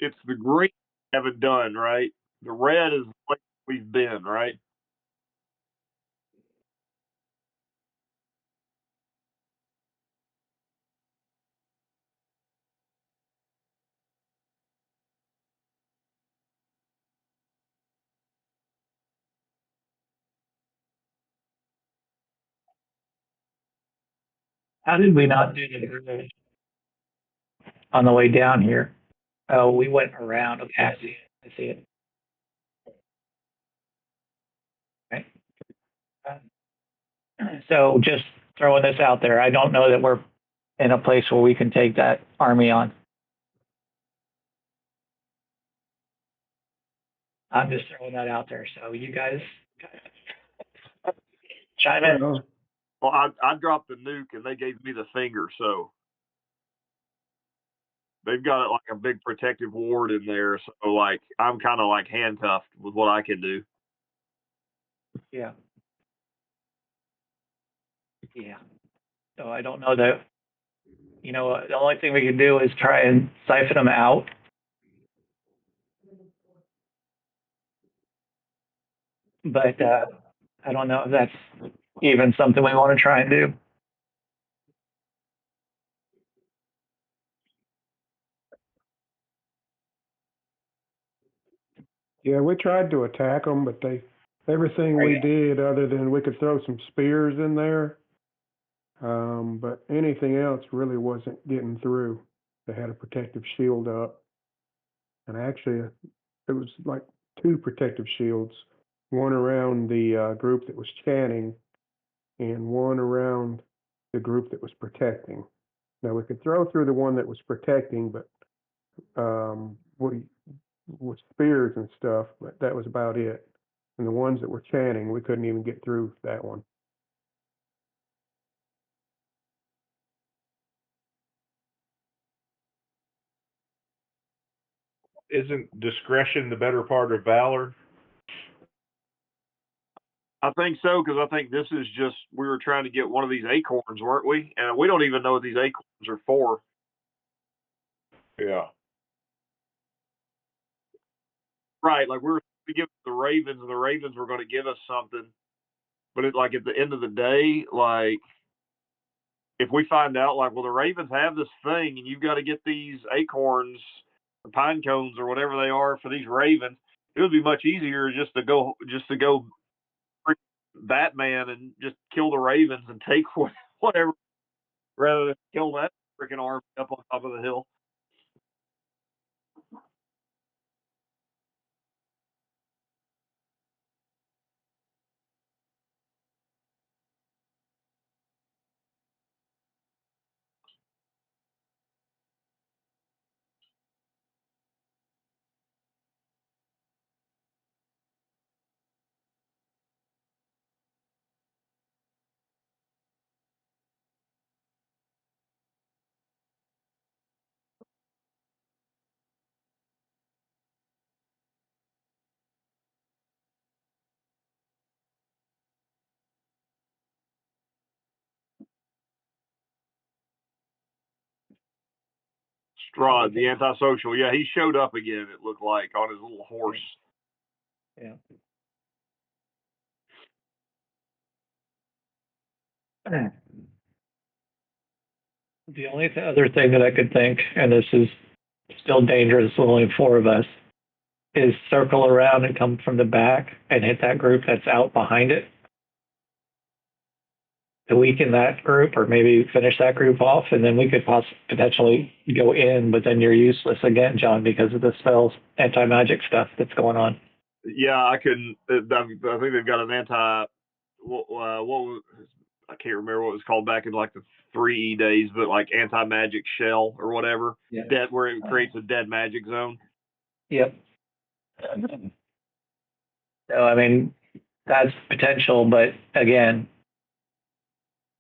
It's the green we haven't done, right? The red is what we've been, right? How did we not do the bridge on the way down here? Oh, we went around. Okay, I see it. I see it. Okay. So just throwing this out there, I don't know that we're in a place where we can take that army on. I'm just throwing that out there. So you guys chime in. Well, Well, I dropped the nuke and they gave me the finger, so they've got like a big protective ward in there. So like I'm kind of like handcuffed with what I can do. Yeah. Yeah. So I don't know that, the only thing we can do is try and siphon them out. But I don't know if that's even something we want to try and do. yeah, we tried to attack them, but everything we did other than we could throw some spears in there, but anything else really wasn't getting through. They had a protective shield up, and actually it was like two protective shields, one around the group that was chanting and one around the group that was protecting. Now we could throw through the one that was protecting, but we with spears and stuff, but that was about it. And the ones that were chanting, we couldn't even get through that one. Isn't discretion the better part of valor? I think so because I think this is just we were trying to get one of these acorns, weren't we? And we don't even know what these acorns are for. Yeah. Right, like we were to give the ravens, and the ravens were going to give us something. But like at the end of the day, like if we find out, like, well, the ravens have this thing, and you've got to get these acorns, or pine cones, or whatever they are for these ravens, it would be much easier just to go Batman and just kill the ravens and take whatever rather than kill that freaking army up on top of the hill. Strahd, the antisocial, yeah, he showed up again. It looked like on his little horse. Yeah. The only other thing that I could think, and this is still dangerous, with only four of us, is circle around and come from the back and hit that group that's out behind it to weaken that group, or maybe finish that group off, and then we could potentially go in, but then you're useless again, John, because of the spells, anti-magic stuff that's going on. Yeah, I couldn't. I think they've got an anti. What was I can't remember what it was called back in like the 3E days, but like anti-magic shell or whatever. Yeah. Dead, where it creates a dead magic zone. Yep. So, I mean, that's potential, but again,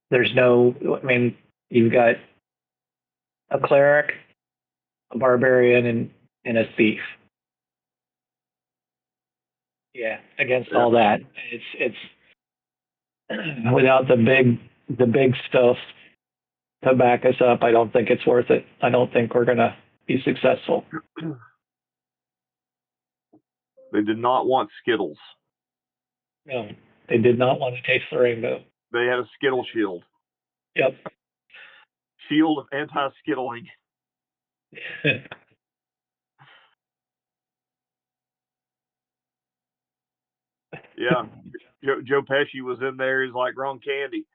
there's no, I mean, you've got a cleric, a barbarian, and a thief. Yeah, against all that. It's without the big stuff to back us up, I don't think it's worth it. I don't think we're gonna be successful. They did not want Skittles. No, they did not want to taste the rainbow. They had a Skittle shield. Yep. Shield of anti-skittling. Yeah. Joe Pesci was in there. He's like, wrong candy.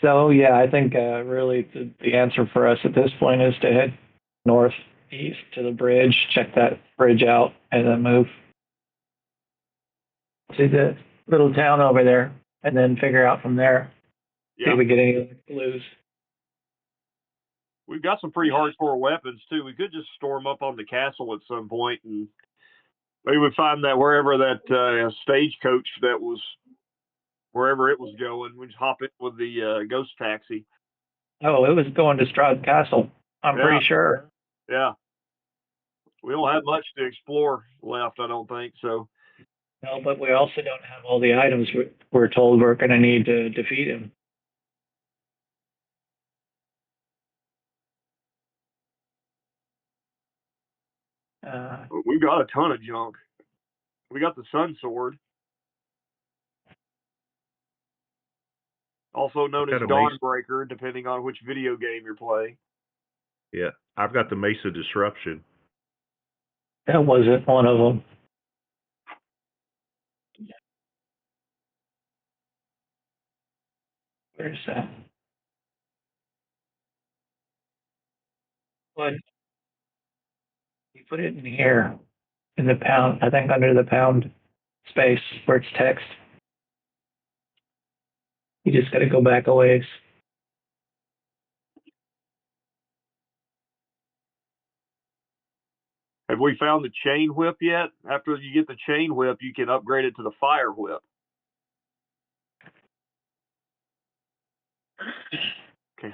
So yeah, I think really the answer for us at this point is to head northeast to the bridge, check that bridge out, and then move to the little town over there, and then figure out from there. See if we get any clues. We've got some pretty hardcore weapons too. We could just storm up on the castle at some point, and maybe we find that wherever that stagecoach that was, wherever it was going, we just hop in with the ghost taxi. Oh, it was going to Stroud Castle. I'm pretty sure. Yeah. We don't have much to explore left, I don't think so. No, but we also don't have all the items we're told we're going to need to defeat him. We've got a ton of junk. We got the Sun Sword, also known as Dawnbreaker, depending on which video game you're playing. Yeah, I've got the Mesa Disruption. That wasn't one of them. Where's that? What? You put it in here, in the pound, I think under the pound space where it's text. You just got to go back a ways. Have we found the chain whip yet? After you get the chain whip, you can upgrade it to the fire whip. Okay.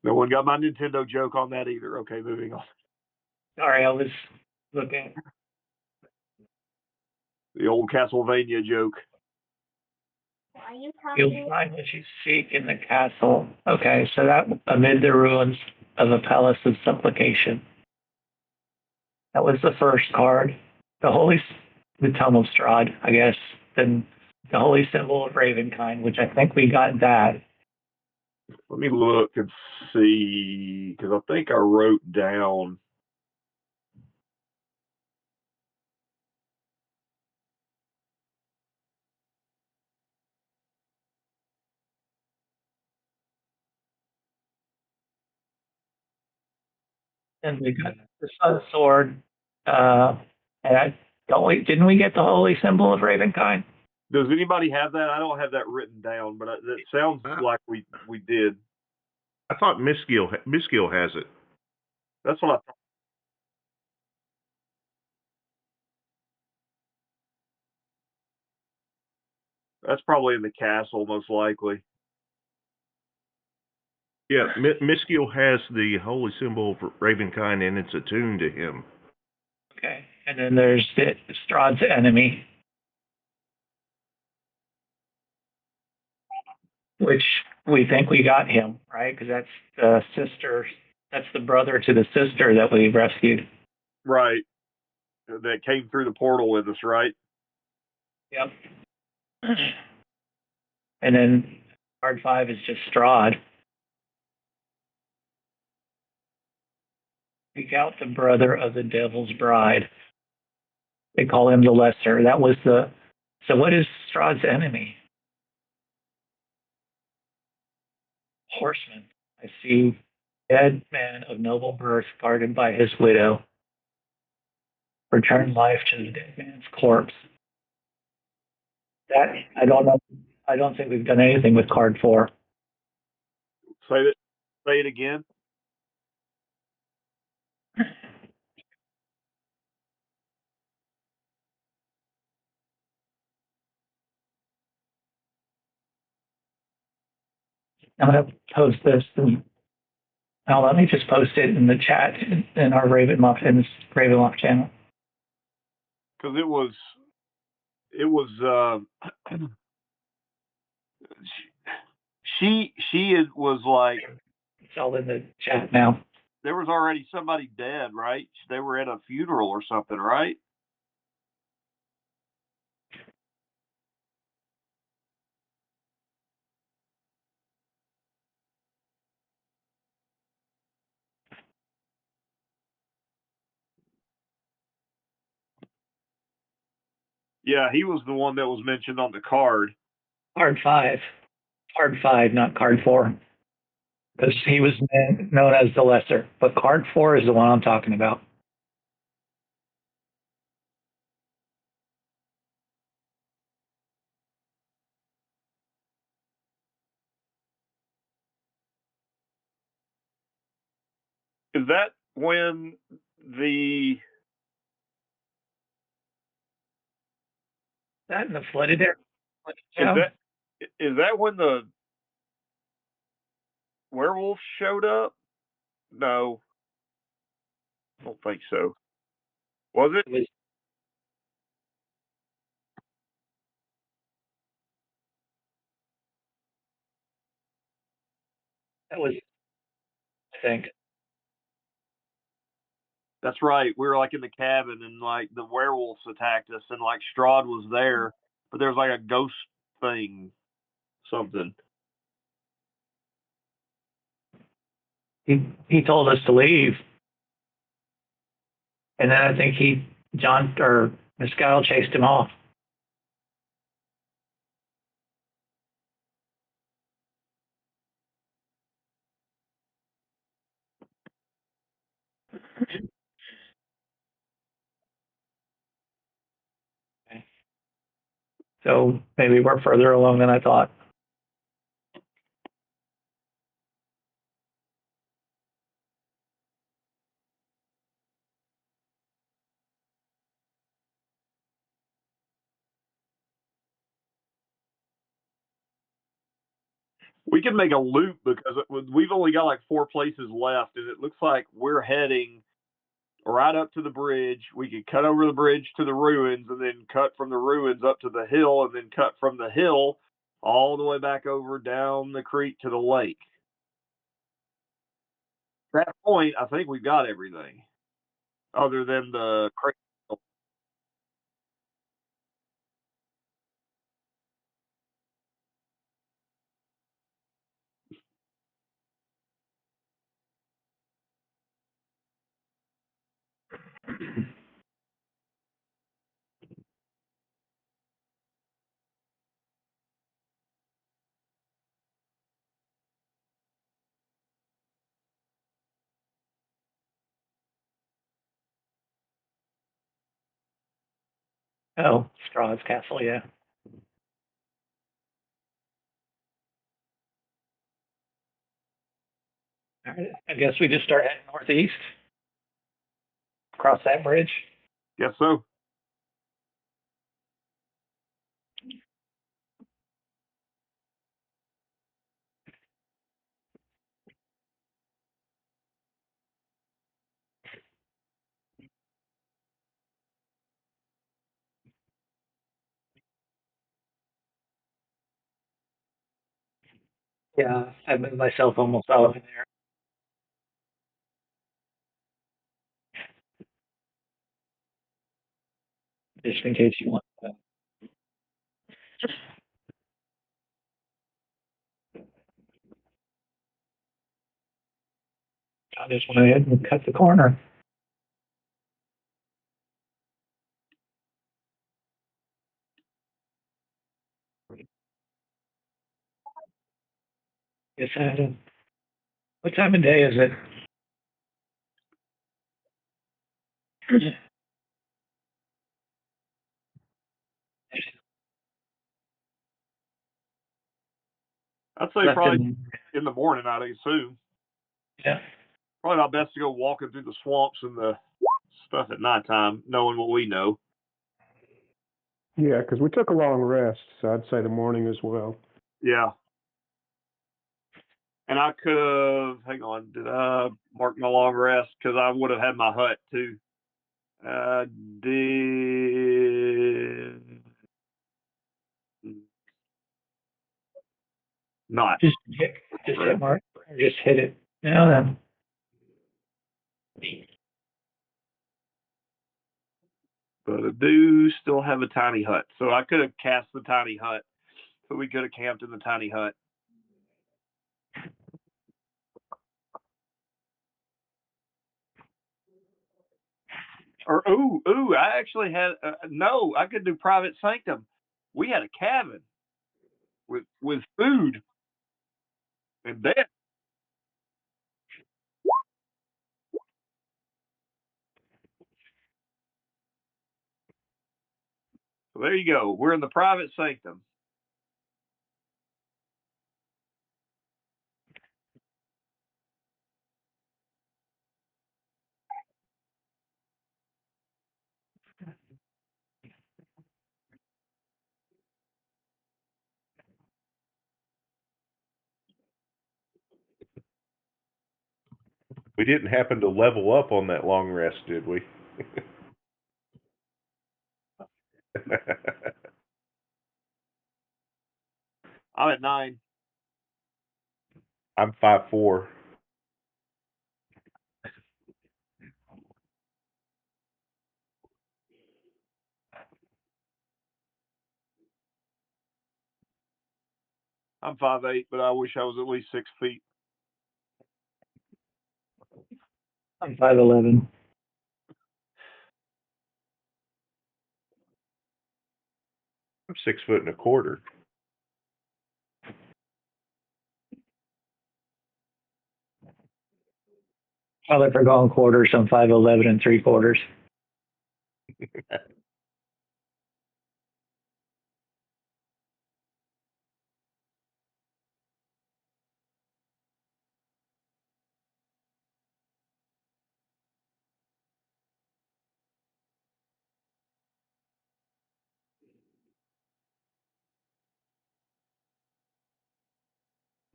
No one got my Nintendo joke on that either. Okay, moving on. Sorry, I was looking. The old Castlevania joke. You'll find what you seek in the castle. Okay, so that amid the ruins of a palace of supplication. That was the first card. The Tome of Strahd, I guess. Then the holy symbol of Ravenkind, which I think we got that. Let me look and see, because I think I wrote down. And we got the Sun Sword. Didn't we get the holy symbol of Ravenkind? Does anybody have that? I don't have that written down, but that sounds like we did. I thought Miskill has it. That's what I thought. That's probably in the castle, most likely. Yeah, Miskill has the holy symbol of Ravenkind, and it's attuned to him. Okay, and then there's Strahd's enemy, which we think we got him, right? Because that's the sister, that's the brother to the sister that we rescued. Right. That came through the portal with us, right? Yep. And then card 5 is just Strahd. Seek out the brother of the Devil's Bride. They call him the Lesser. That was the. So what is Strahd's enemy? Horseman. I see dead man of noble birth guarded by his widow. Return life to the dead man's corpse. That I don't know. I don't think we've done anything with card 4. Say it. Say it again. I'm going to post this. And, now let me just post it in the chat in our Ravenloft channel. Because it was was like It's all in the chat now. there was already somebody dead, right? They were at a funeral or something, right? Yeah, he was the one that was mentioned on the card. Card 5. Card 5, not card 4. Because he was known as the lesser. But card 4 is the one I'm talking about. Is that when the That in the flooded area? is that when the werewolf showed up? No, I don't think so. Was it? That was, I think. That's right. We were like in the cabin and like the werewolves attacked us and like Strahd was there, but there was like a ghost thing, something. He told us to leave. And then I think John or Mescal chased him off. So maybe we're further along than I thought. We could make a loop because we've only got like 4 places left, and it looks like we're heading right up to the bridge. We could cut over the bridge to the ruins, and then cut from the ruins up to the hill, and then cut from the hill all the way back over down the creek to the lake. At that point, I think we've got everything, other than the creek. Oh, Strahd's Castle, yeah. All right. I guess we just start heading northeast. Across that bridge. Guess so. Yeah, I moved myself almost all the way there. Just in case you want that. I just went ahead and cut the corner. Yes, I had a, what time of day is it? I'd say Left probably in, in the morning, I'd assume. yeah. Probably not best to go walking through the swamps and the stuff at nighttime, knowing what we know. Yeah, because we took a long rest, so I'd say the morning as well. Yeah. And I could have, hang on, did I mark my long rest? Because I would have had my hut too. Did not. Just hit, just hit mark, or just hit it. Now then. But I do still have a tiny hut. So I could have cast the tiny hut. So we could have camped in the tiny hut. Or, I actually had, no, I could do private sanctum. We had a cabin with food and bed. So there you go. We're in the private sanctum. We didn't happen to level up on that long rest, did we? I'm at 9. I'm 5'4". I'm 5'8", but I wish I was at least 6 feet. I'm 5'11". I'm 6'125". Well, if we're going quarters, I'm 5'11 3/4.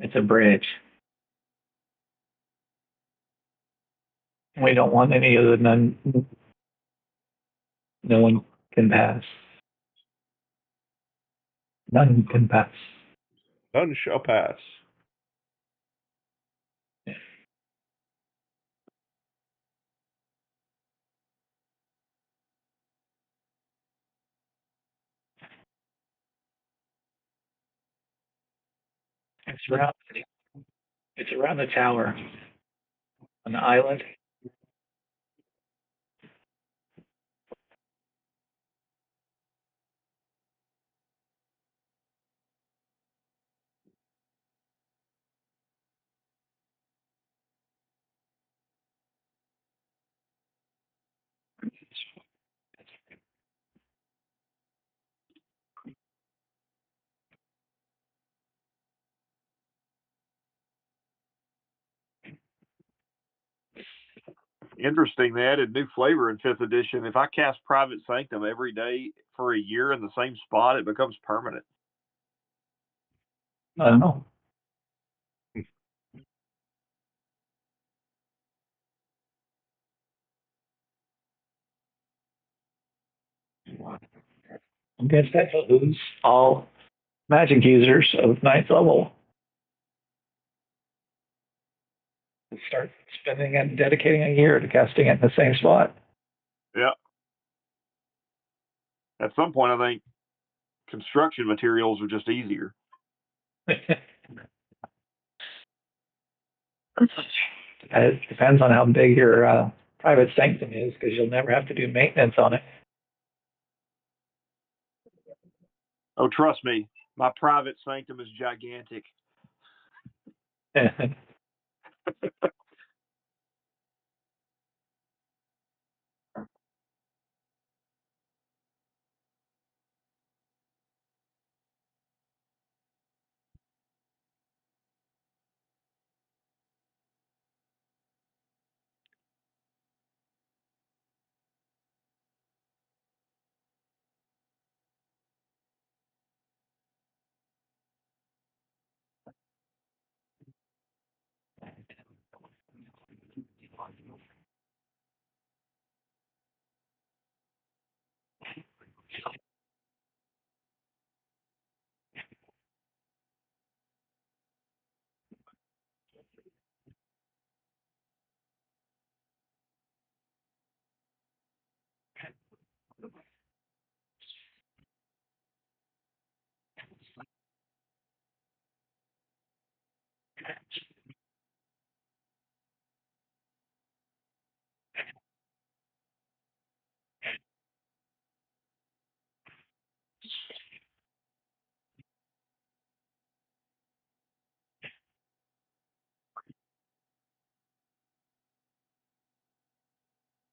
It's a bridge. We don't want any of the no one can pass. None can pass. None shall pass. It's around. It's around the tower on the island. Interesting. They added new flavor in 5th edition. If I cast private sanctum every day for a year in the same spot, it becomes permanent. I don't know. I guess that behooves all magic users of ninth level to start spending and dedicating a year to casting it in the same spot. Yeah. At some point, I think construction materials are just easier. It depends on how big your private sanctum is, because you'll never have to do maintenance on it. Oh, trust me, my private sanctum is gigantic.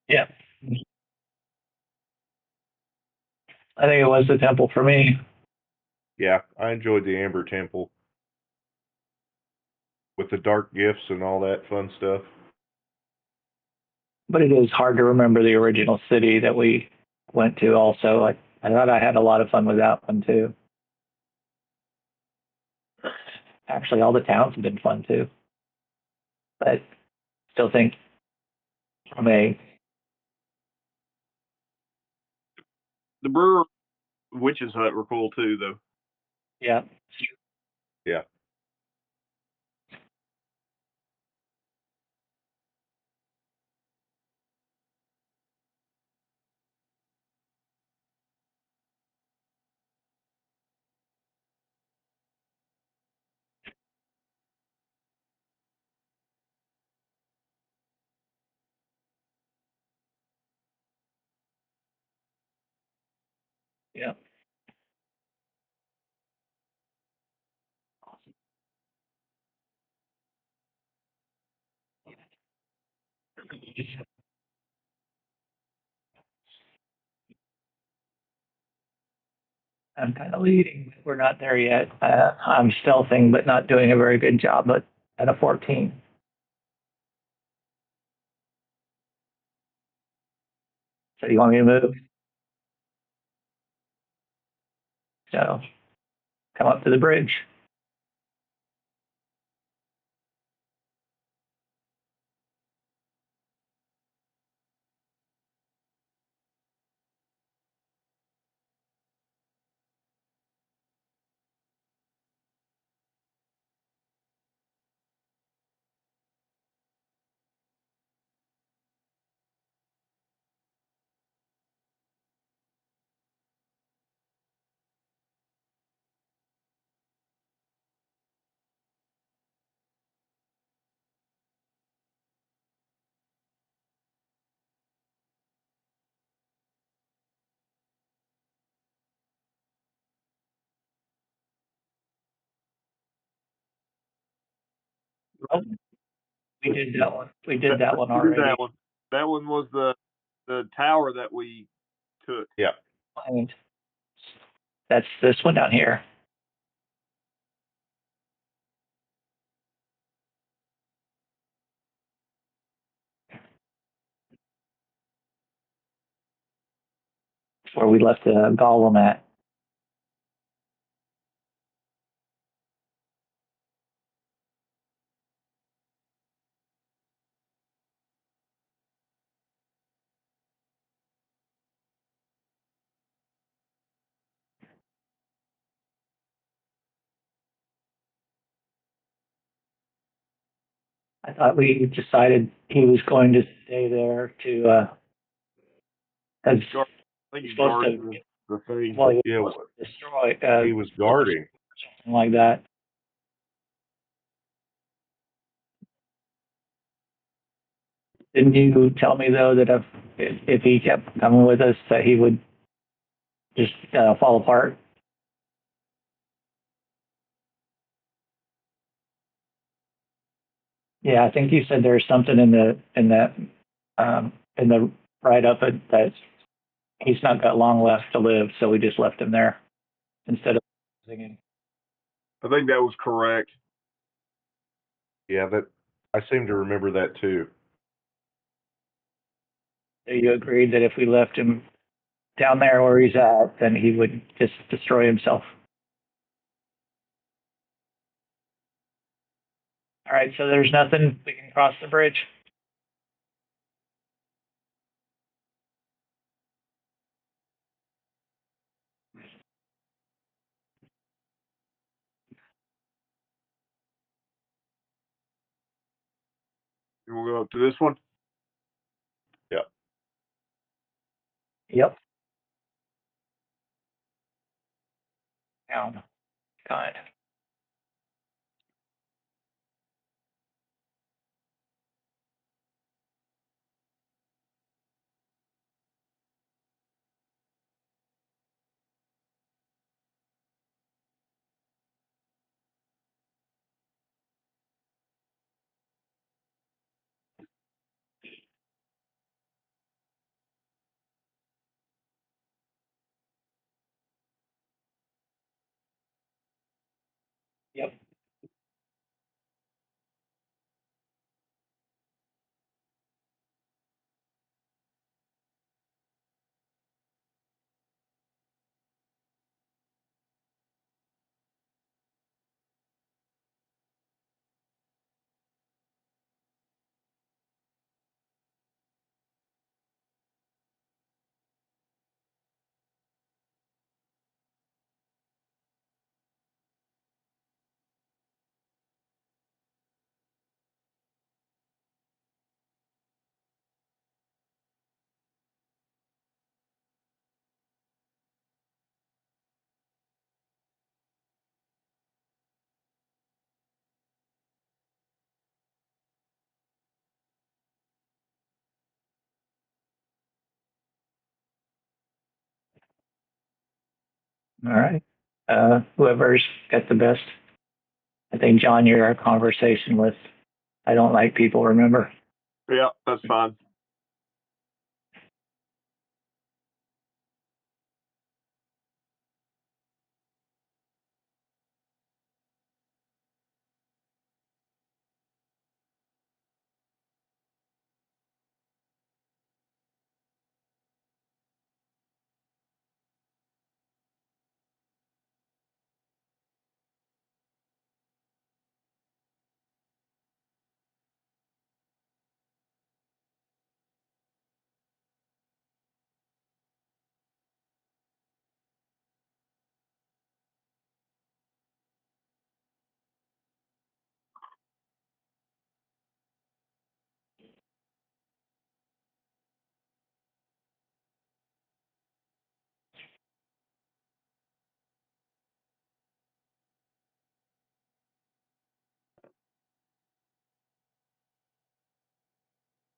Yeah. I think it was the temple for me. Yeah, I enjoyed the Amber Temple with the dark gifts and all that fun stuff. But it is hard to remember the original city that we went to also. I thought I had a lot of fun with that one too. Actually, all the towns have been fun too. But still think from a, The brewer witch's hut were cool too, though. yeah, Yeah. yeah. I'm kind of leading. We're not there yet. I'm stealthing, but not doing a very good job at a 14. So you want me to move? So come up to the bridge. Oh, we did that one. We did that one We did already. that one. That one was the tower that we took. Yeah. And that's this one down here. Where we left the golem at. I thought we decided he was going to stay there to, as I think he's he supposed guarded to, the thing. well, he was Yeah, supposed to destroy, he was guarding. something like that. Didn't you tell me though that if he kept coming with us, that he would just fall apart? Yeah, I think you said there's something in the write up that he's not got long left to live, so we just left him there instead of singing. I think that was correct. Yeah, that I seem to remember that too. So you agreed that if we left him down there where he's at, then he would just destroy himself. All right, so there's nothing. We can cross the bridge. And we'll go up to this one. Yeah. Yep. Down. Kind. All right. Whoever's got the best. I think, John, you're our conversation with I don't like people, remember? Yeah, that's fine.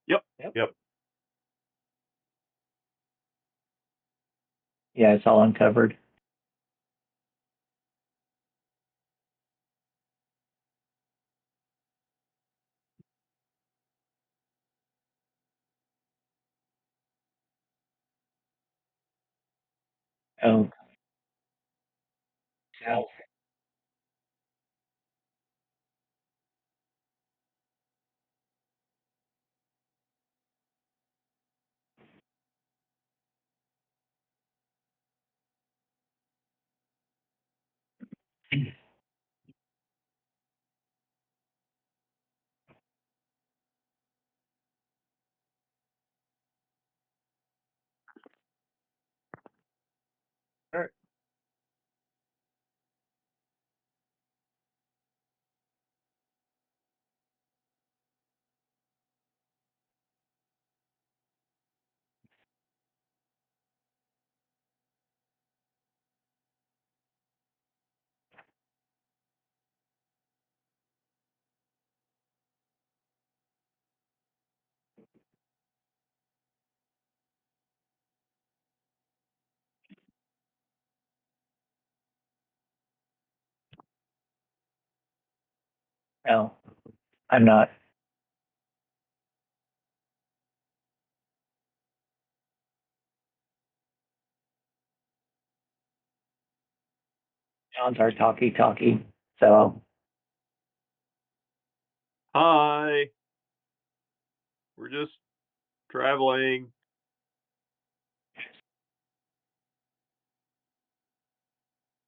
Yep. Yep. Yeah, it's all uncovered. Oh, south. All right. No, I'm not. John's our talkie. So, Hi. We're just traveling.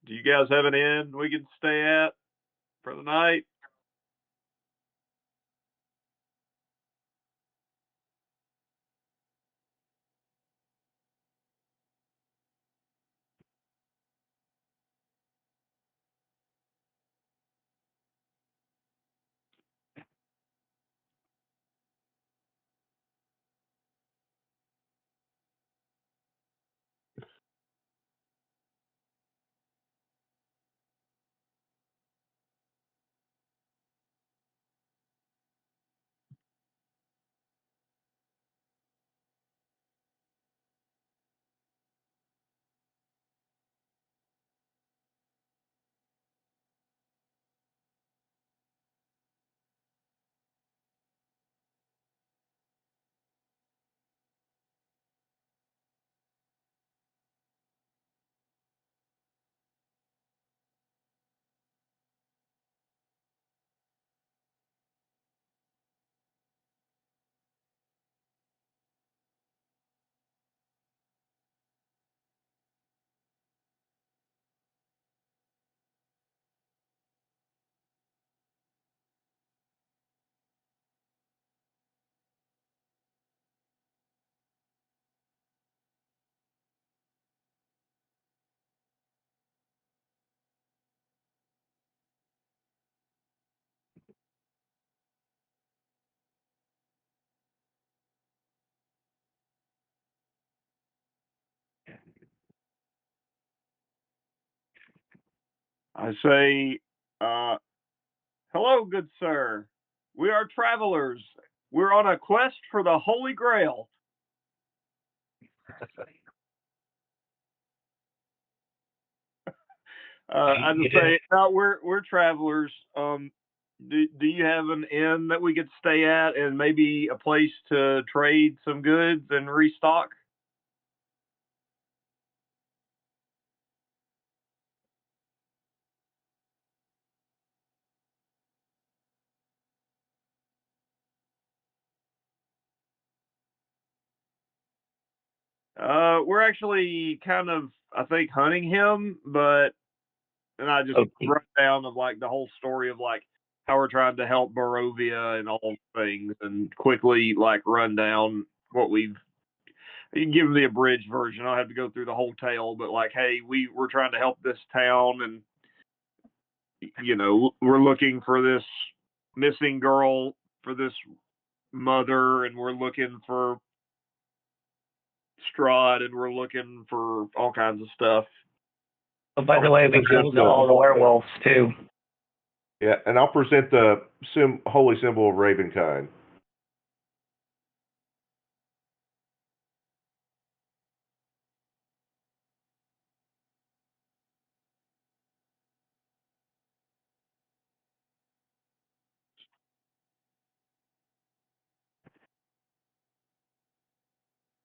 Do you guys have an inn we can stay at for the night? I say, hello, good sir. We are travelers. We're on a quest for the Holy Grail. I You just didn't. say no, we're travelers. Do you have an inn that we could stay at and maybe a place to trade some goods and restock? We're actually kind of, I think, hunting him, but and I just Okay. run down of like the whole story of like how we're trying to help Barovia and all things, and quickly like run down what we've. You can give them the abridged version. I don't have to go through the whole tale, but like, hey, we're trying to help this town, and we're looking for this missing girl for this mother, and we're looking for Strahd, and we're looking for all kinds of stuff. Oh, by the way, we killed all the werewolves too. Yeah, and I'll present the holy symbol of Ravenkind.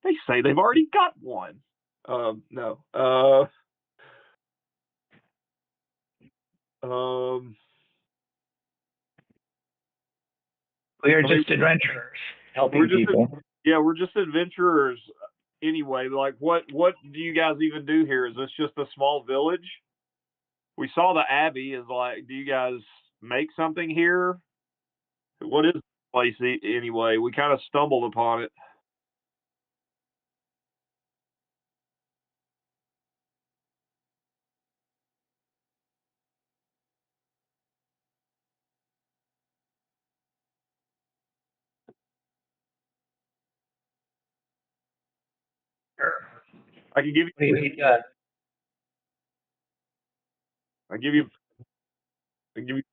They say they've already got one. No. Um, We are I mean, just adventurers we're helping just people. yeah, we're just adventurers anyway. Like, what do you guys even do here? Is this just a small village? We saw the abbey. Is like, do you guys make something here? What is this place anyway? We kind of stumbled upon it. Sure. I can give you. What do you need done? I give you. I give you.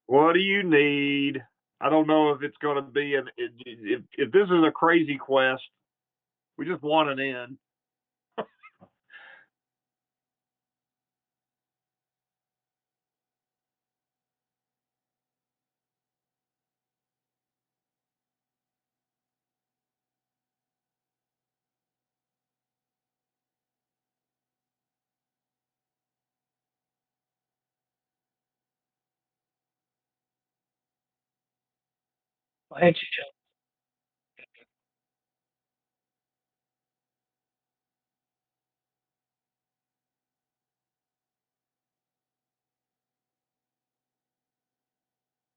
What do you need? I don't know if it's going to be if this is a crazy quest. We just want an end. Why don't you just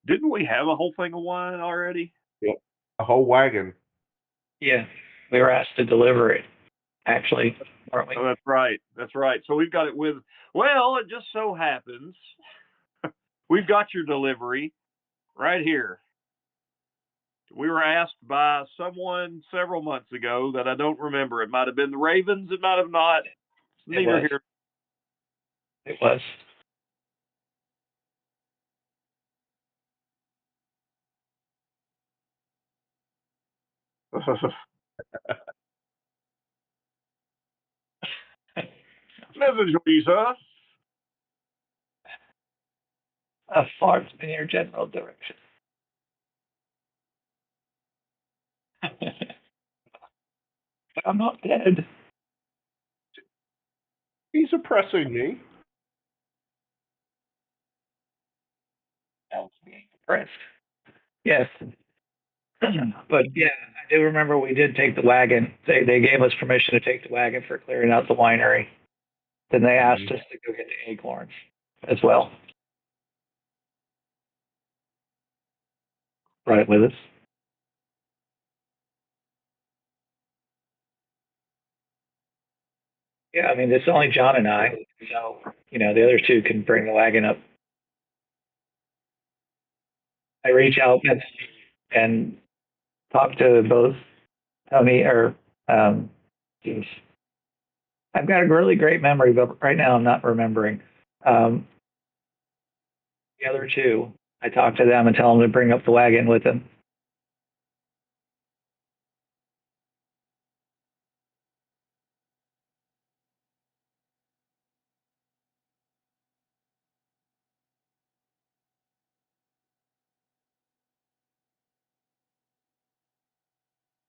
Didn't we have a whole thing of wine already? Yep. A whole wagon. Yeah, we were asked to deliver it, actually, weren't we? Oh, that's right. That's right. So we've got it with. Well, it just so happens we've got your delivery right here. We were asked by someone several months ago that I don't remember. It might have been the Ravens. It might have not. It's It neither was. here. It was. Message, Lisa. A fart in your general direction. But I'm not dead. He's oppressing me. I was being depressed. Yes. But yeah, I do remember we did take the wagon. They gave us permission to take the wagon for clearing out the winery. Then they asked us to go get the acorns as well. Right with us. Yeah, I mean, it's only John and I, so the other two can bring the wagon up. I reach out and talk to both Tony or geez, I've got a really great memory, but right now I'm not remembering. Um, the other two, I talk to them and tell them to bring up the wagon with them.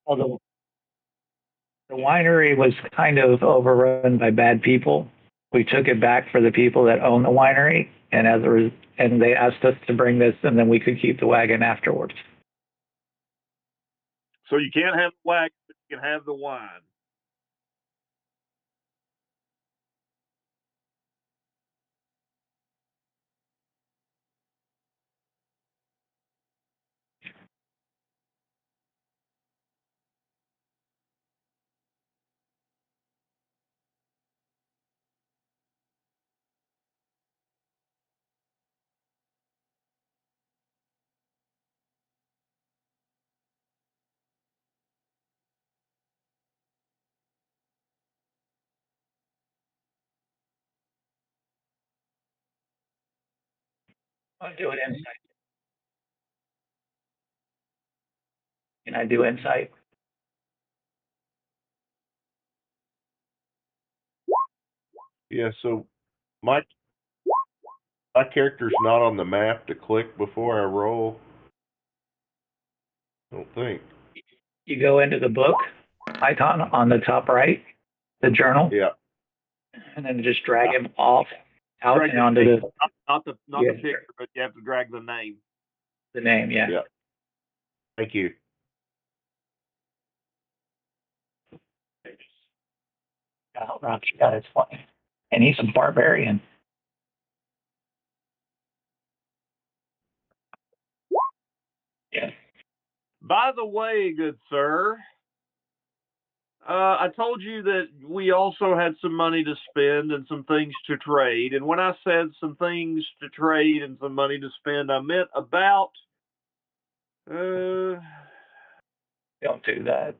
Although the winery was kind of overrun by bad people, we took it back for the people that own the winery, and and they asked us to bring this, and then we could keep the wagon afterwards. So you can't have the wagon, but you can have the wine. I'll do it inside. Can I do insight? Yeah, so my my character's not on the map to click before I roll. I don't think. You go into the book icon on the top right, the journal, Yeah. and then just drag him off out Drag and the onto name, the not the picture, but you have to drag the name. the name. Yeah. Yeah. Thank you. Oh, Rocky got his funny. And he's a barbarian. Yeah. By the way, good sir, I told you that we also had some money to spend and some things to trade. And when I said some things to trade and some money to spend, I meant about uh, Don't do that.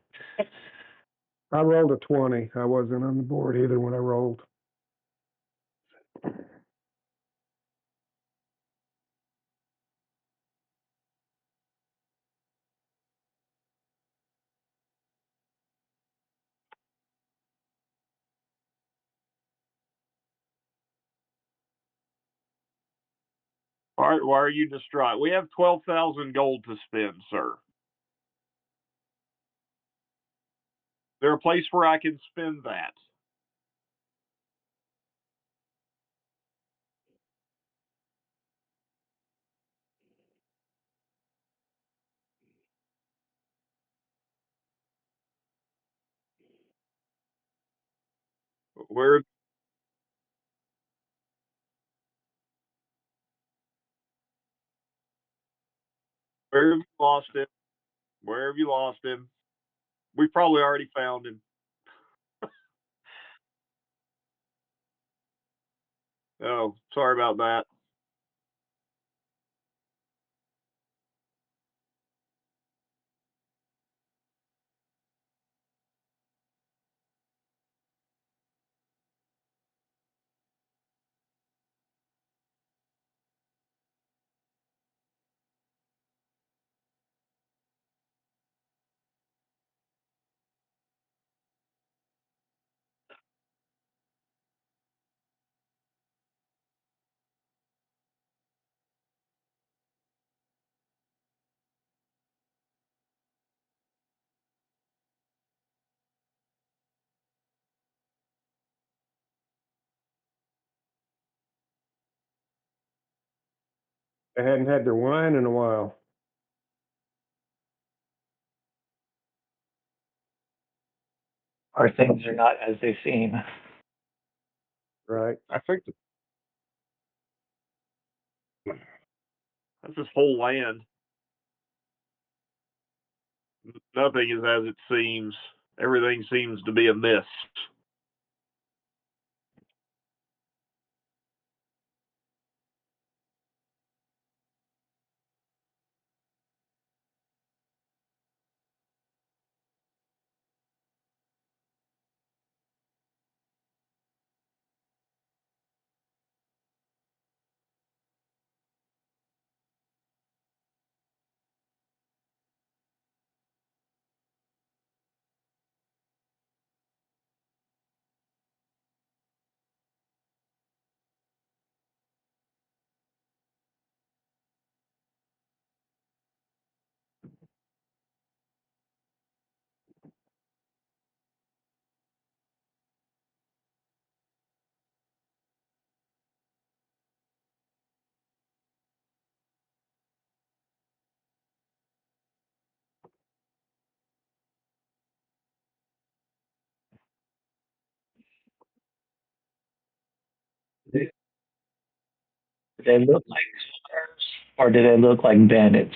I rolled a 20. I wasn't on the board either when I rolled. why are you distraught? We have 12,000 gold to spend, sir. Is there a place where I can spend that? Where where have you lost him? Where have you lost him? We probably already found him. Oh, sorry about that. They hadn't had their wine in a while. Our things are not as they seem. Right. I think That's his whole land. Nothing is as it seems. Everything seems to be a mist. Did they look like squares or did they look like bandits?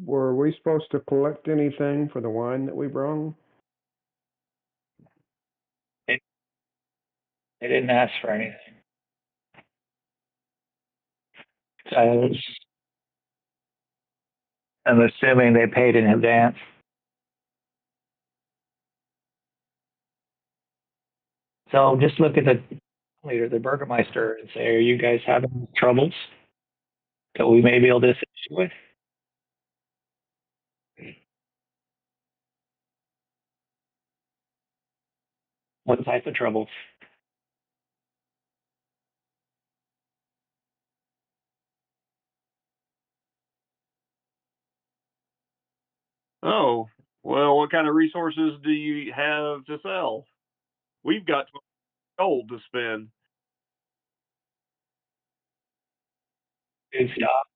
Were we supposed to collect anything for the wine that we brung? They, they didn't ask for anything. So I'm assuming they paid in advance. So just look at the leader, the Burgermeister, and say, are you guys having troubles that we may be able to assist you with? What type of troubles? Oh, well, what kind of resources do you have to sell? We've got gold to spend. Food stock,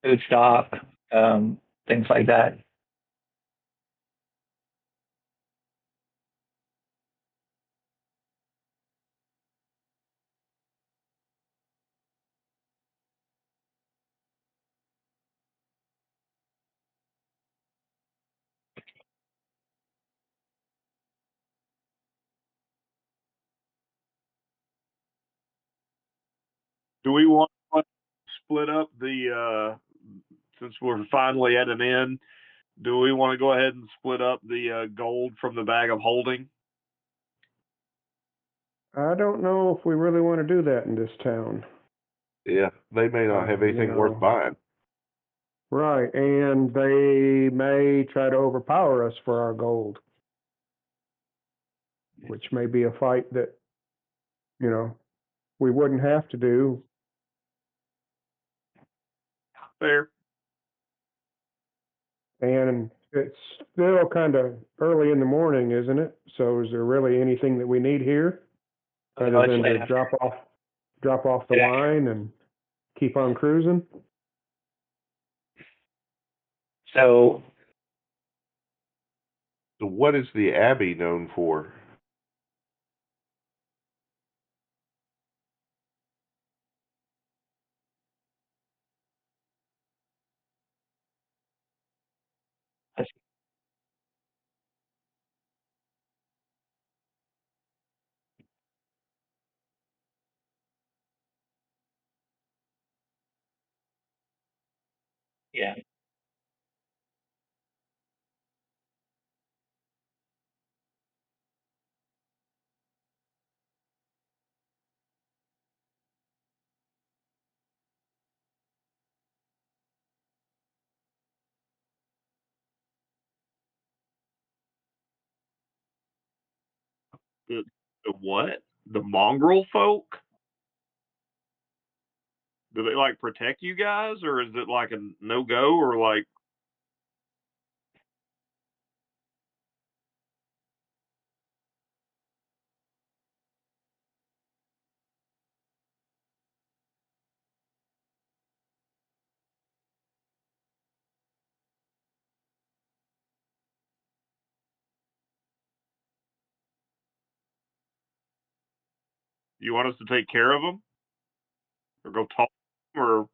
food stock, things like that. Do we want to split up since we're finally at an end, do we want to go ahead and split up the gold from the bag of holding? I don't know if we really want to do that in this town. Yeah, they may not have anything worth buying. Right, and they may try to overpower us for our gold, which may be a fight that, we wouldn't have to do. Fair. And it's still kind of early in the morning, isn't it? So is there really anything that we need here other than to drop off the wine and keep on cruising? So So what is the Abbey known for? yeah, The, the what? The mongrel folk? Do they like protect you guys, or is it like a no go, or like you want us to take care of them or go talk to them, or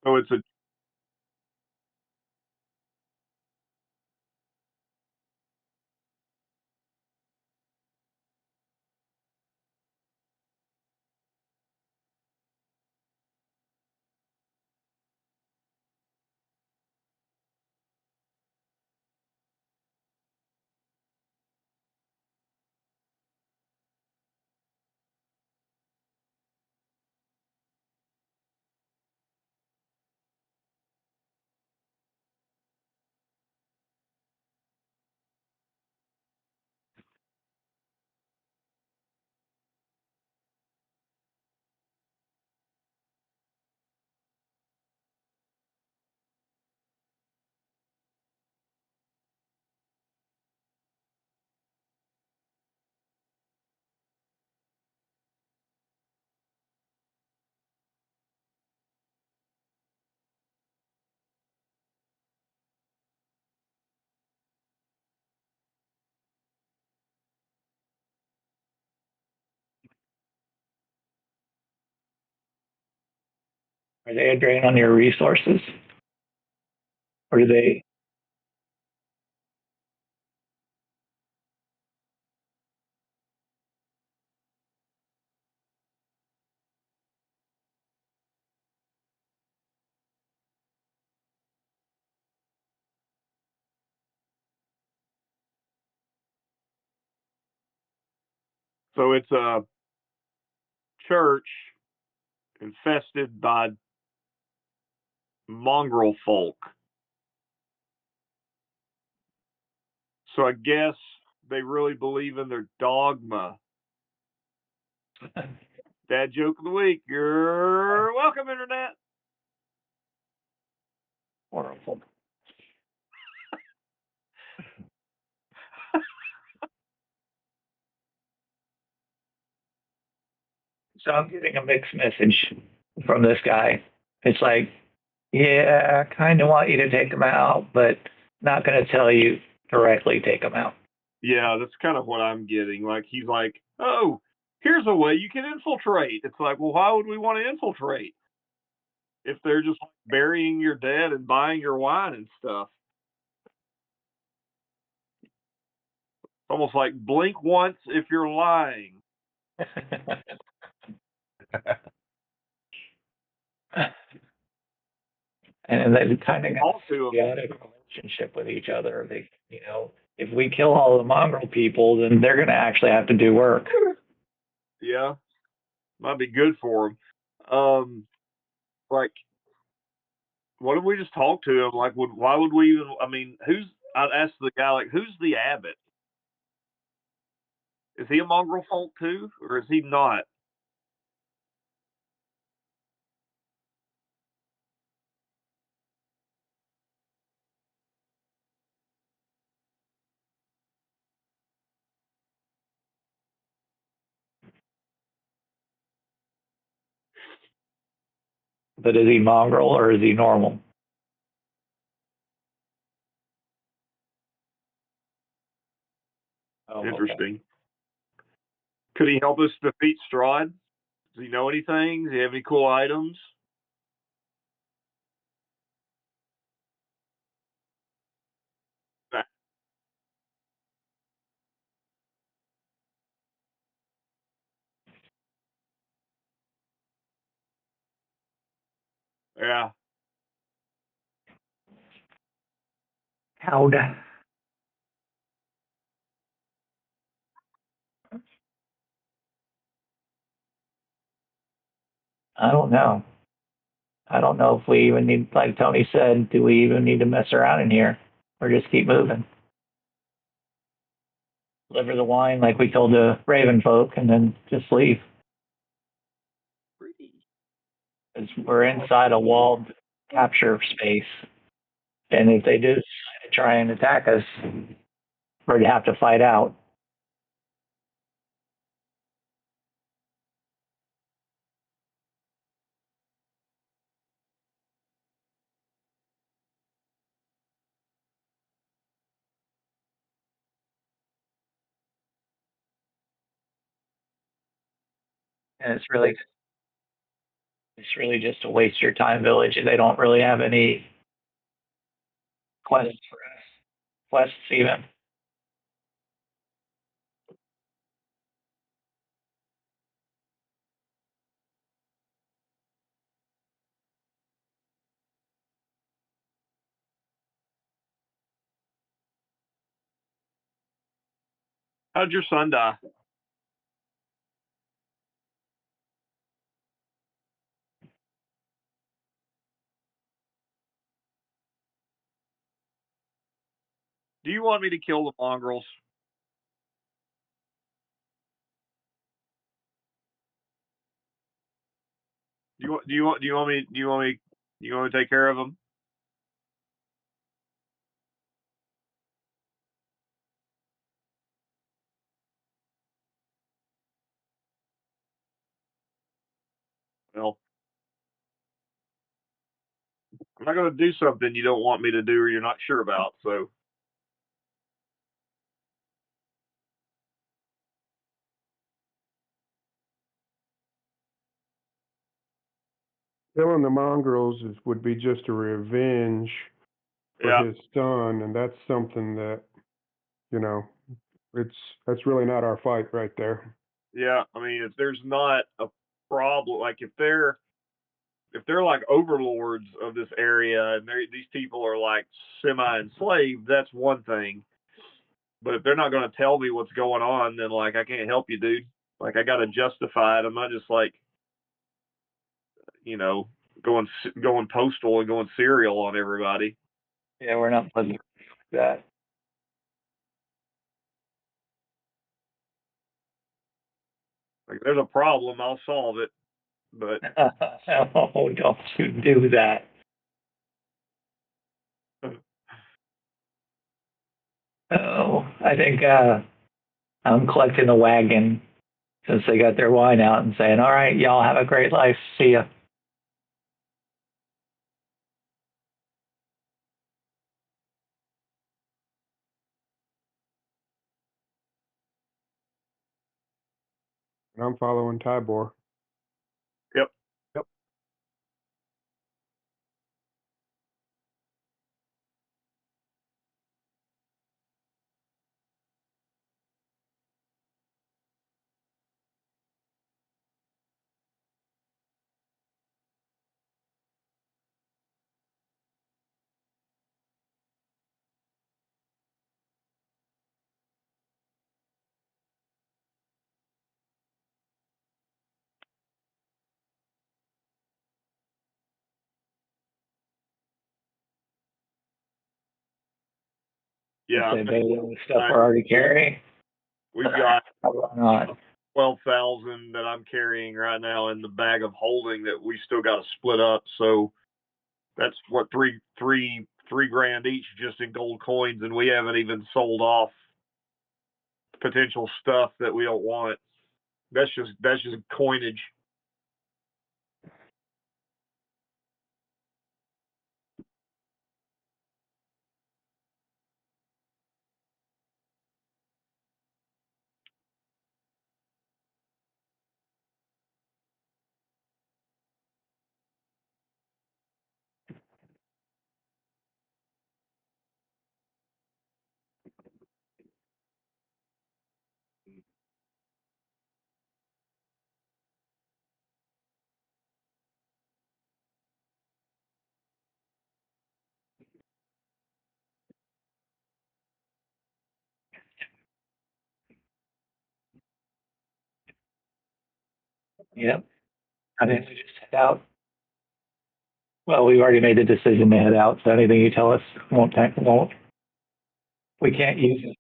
So it's a Are they a drain on your resources? Or do they? so it's a church infested by mongrel folk. So I guess they really believe in their dogma. Dad joke of the week. You're welcome, Internet. Horrible. So I'm getting a mixed message from this guy. It's like, yeah, I kind of want you to take him out, but not going to tell you directly take him out. Yeah, that's kind of what I'm getting. Like he's like, oh, here's a way you can infiltrate. It's like, well, why would we want to infiltrate if they're just burying your dead and buying your wine and stuff? Almost like blink once if you're lying. And they kind of got Talk a to them. symbiotic relationship with each other. They, if we kill all the mongrel people, then they're going to actually have to do work. Yeah, might be good for them. Like, what if we just talk to him? Like, why would we even? I mean, I'd ask the guy, like, who's the abbot? Is he a mongrel folk too, or is he not? But is he mongrel or is he normal? Oh, okay. Interesting. Could he help us defeat Strahd? Does he know anything? Does he have any cool items? Yeah. How'd I don't know. I don't know if we even need, like Tony said, do we even need to mess around in here or just keep moving? Deliver the wine like we told the Raven folk and then just leave. 'Cause we're inside a walled capture space. And if they do decide to try and attack us, we're going to have to fight out. And it's really It's really just a waste your time village. They don't really have any quests for us. Quests even. How'd your son die? Do you want me to kill the mongrels? Do you want me to take care of them? Well, I'm not going to do something you don't want me to do or you're not sure about. So Killing the mongrels would be just a revenge for yeah, his son, and that's something that, you know, it's that's really not our fight right there. yeah. I mean, if there's not a problem, like if they're like overlords of this area and these people are like semi enslaved, that's one thing. But if they're not going to tell me what's going on, then like I can't help you, dude. Like I got to justify it. I'm not just like you know going postal and going serial on everybody. Yeah, we're not pleasant with that. Like there's a problem, I'll solve it. But Oh, don't you do that. Oh, I think I'm collecting the wagon since they got their wine out and saying, all right, y'all have a great life. See ya. And I'm following Tybor. yep, Yep. If yeah. they made all the stuff we're already carrying, We've got why not? 12,000 that I'm carrying right now in the bag of holding that we still got to split up. So that's what three grand each just in gold coins, and we haven't even sold off potential stuff that we don't want. That's just coinage. Yep. I think we just head out. Well, we've already made the decision to head out, so anything you tell us won't. We can't use it.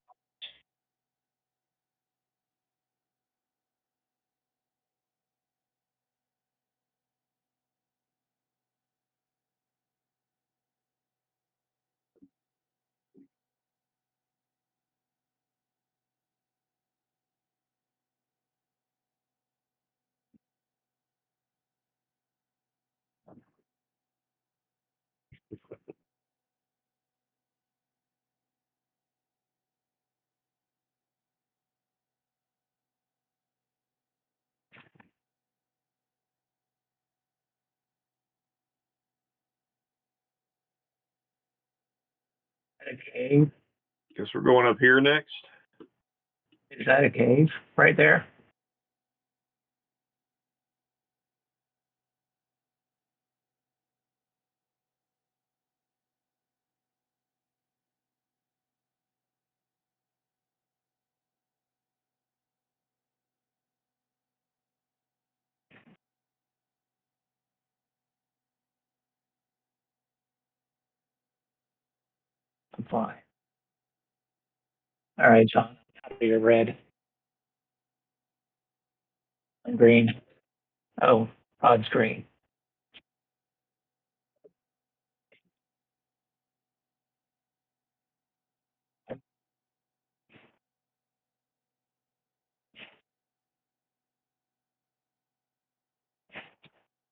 A cave? Guess we're going up here next. Is that a cave right there? I'm fine. All right, John. You're red and green. Oh, Todd's green.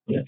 Yeah.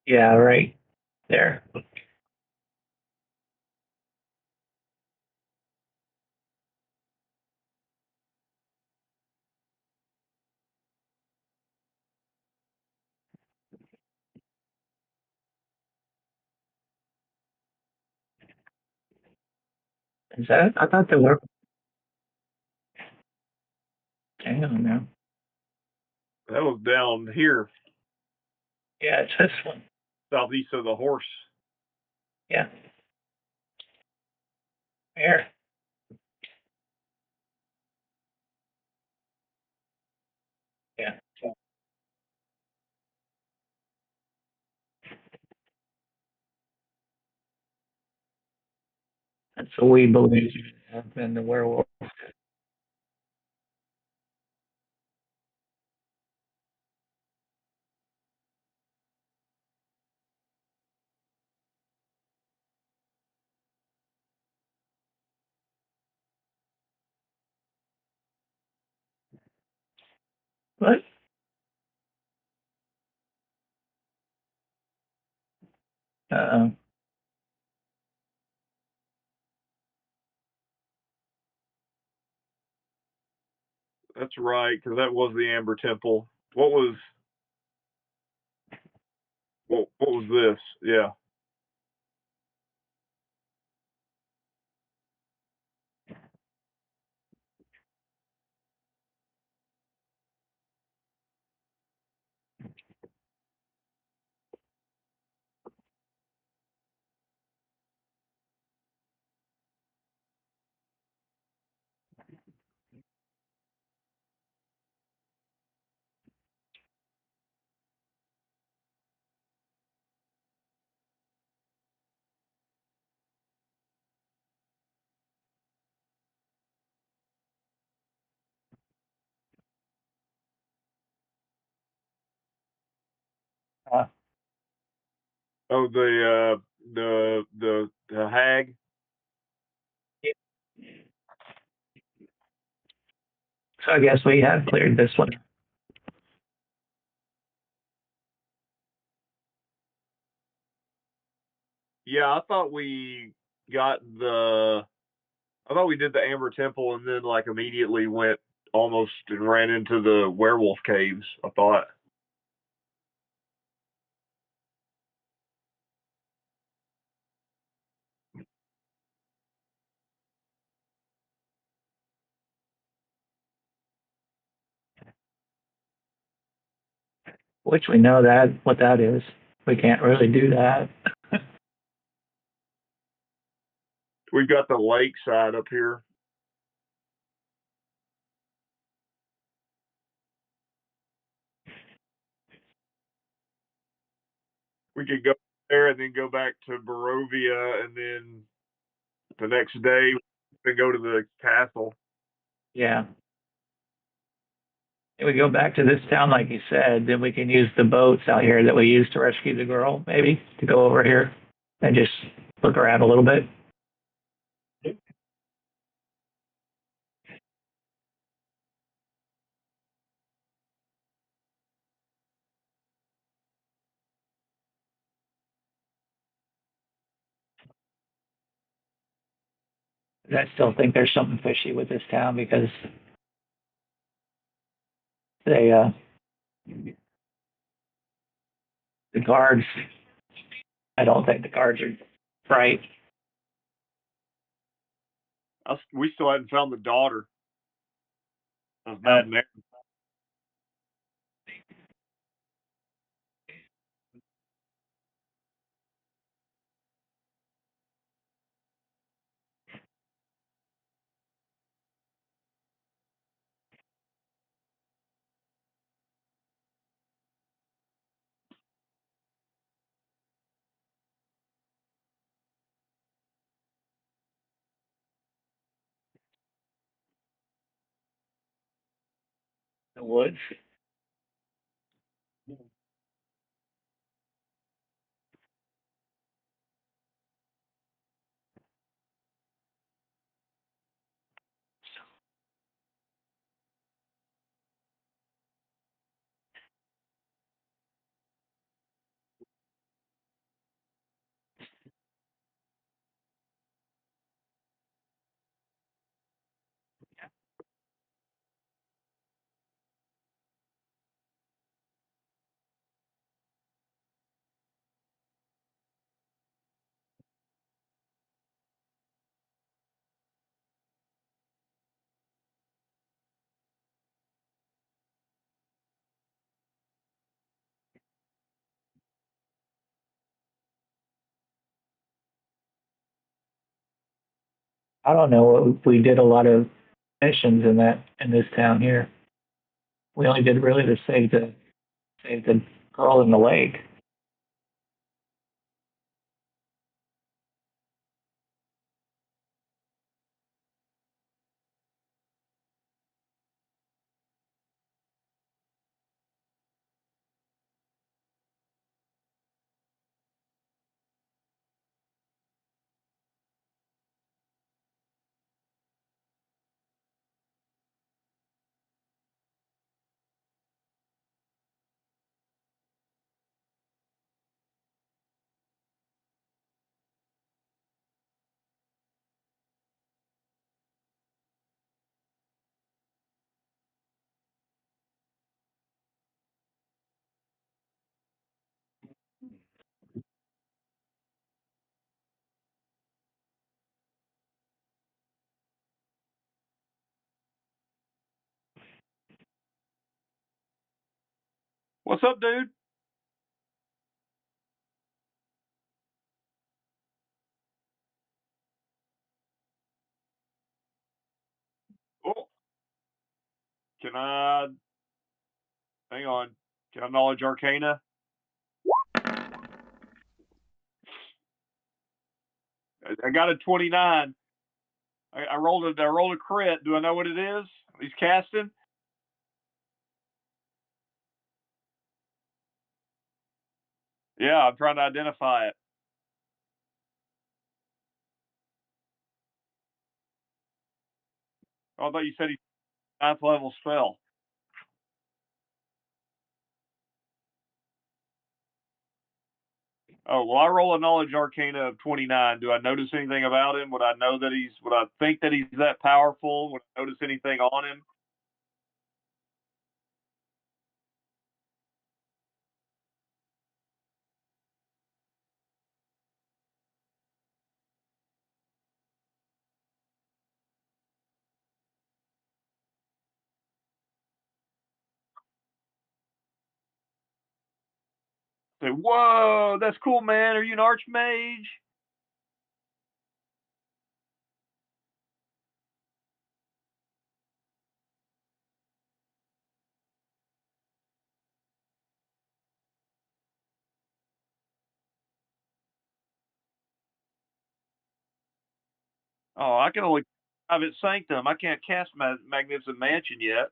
Yeah, right there. Is that? I thought they were. Hang on now. That was down here, Yeah, it's this one. southeast of the horse. Yeah. Here. Yeah. That's what we believe in the werewolf. What? Uh, That's right, because that was the Amber Temple. What was this? Yeah. uh, Oh, the hag. so I guess we have cleared this one. Yeah, I thought we did the Amber Temple and then like immediately went almost and ran into the werewolf caves. I thought. Which we know that what that is. We can't really do that. We've got the lakeside up here. We could go there and then go back to Barovia and then the next day we go to the castle. Yeah. If we go back to this town, like you said, then we can use the boats out here that we used to rescue the girl, maybe, to go over here and just look around a little bit. I still think there's something fishy with this town because they, the guards, I don't think the guards are right. We still hadn't found the daughter of Mad Mary. The woods. I don't know. We did a lot of missions in this town here. We only did really to save the girl in the lake. What's up, dude? Oh, can I hang on? Can I knowledge Arcana? I got a 29. I rolled a crit. Do I know what it is? He's casting. Yeah, I'm trying to identify it. Oh, I thought you said he's 9th level spell. Oh, well, I roll a knowledge arcana of 29. Do I notice anything about him? Would I know that would I think that he's that powerful? Would I notice anything on him? Say, whoa, that's cool, man. Are you an archmage? Oh, I can only private sanctum. I can't cast my magnificent mansion yet.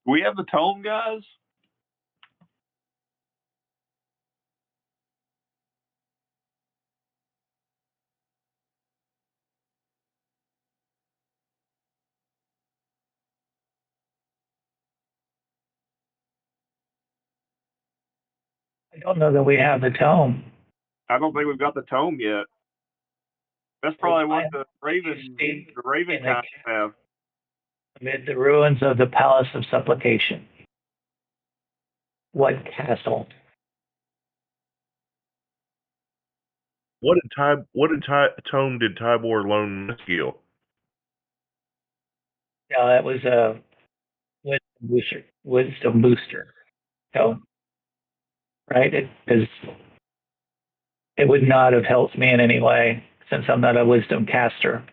We have the tome, guys. I don't know that we have the tome. I don't think we've got the tome yet. That's probably what the In Raven the, kind have. amid the ruins of the Palace of Supplication. What castle? What tome did Tybor loan Skill? That was a wisdom booster. Wisdom booster. So, right? It would not have helped me in any way since I'm not a wisdom caster.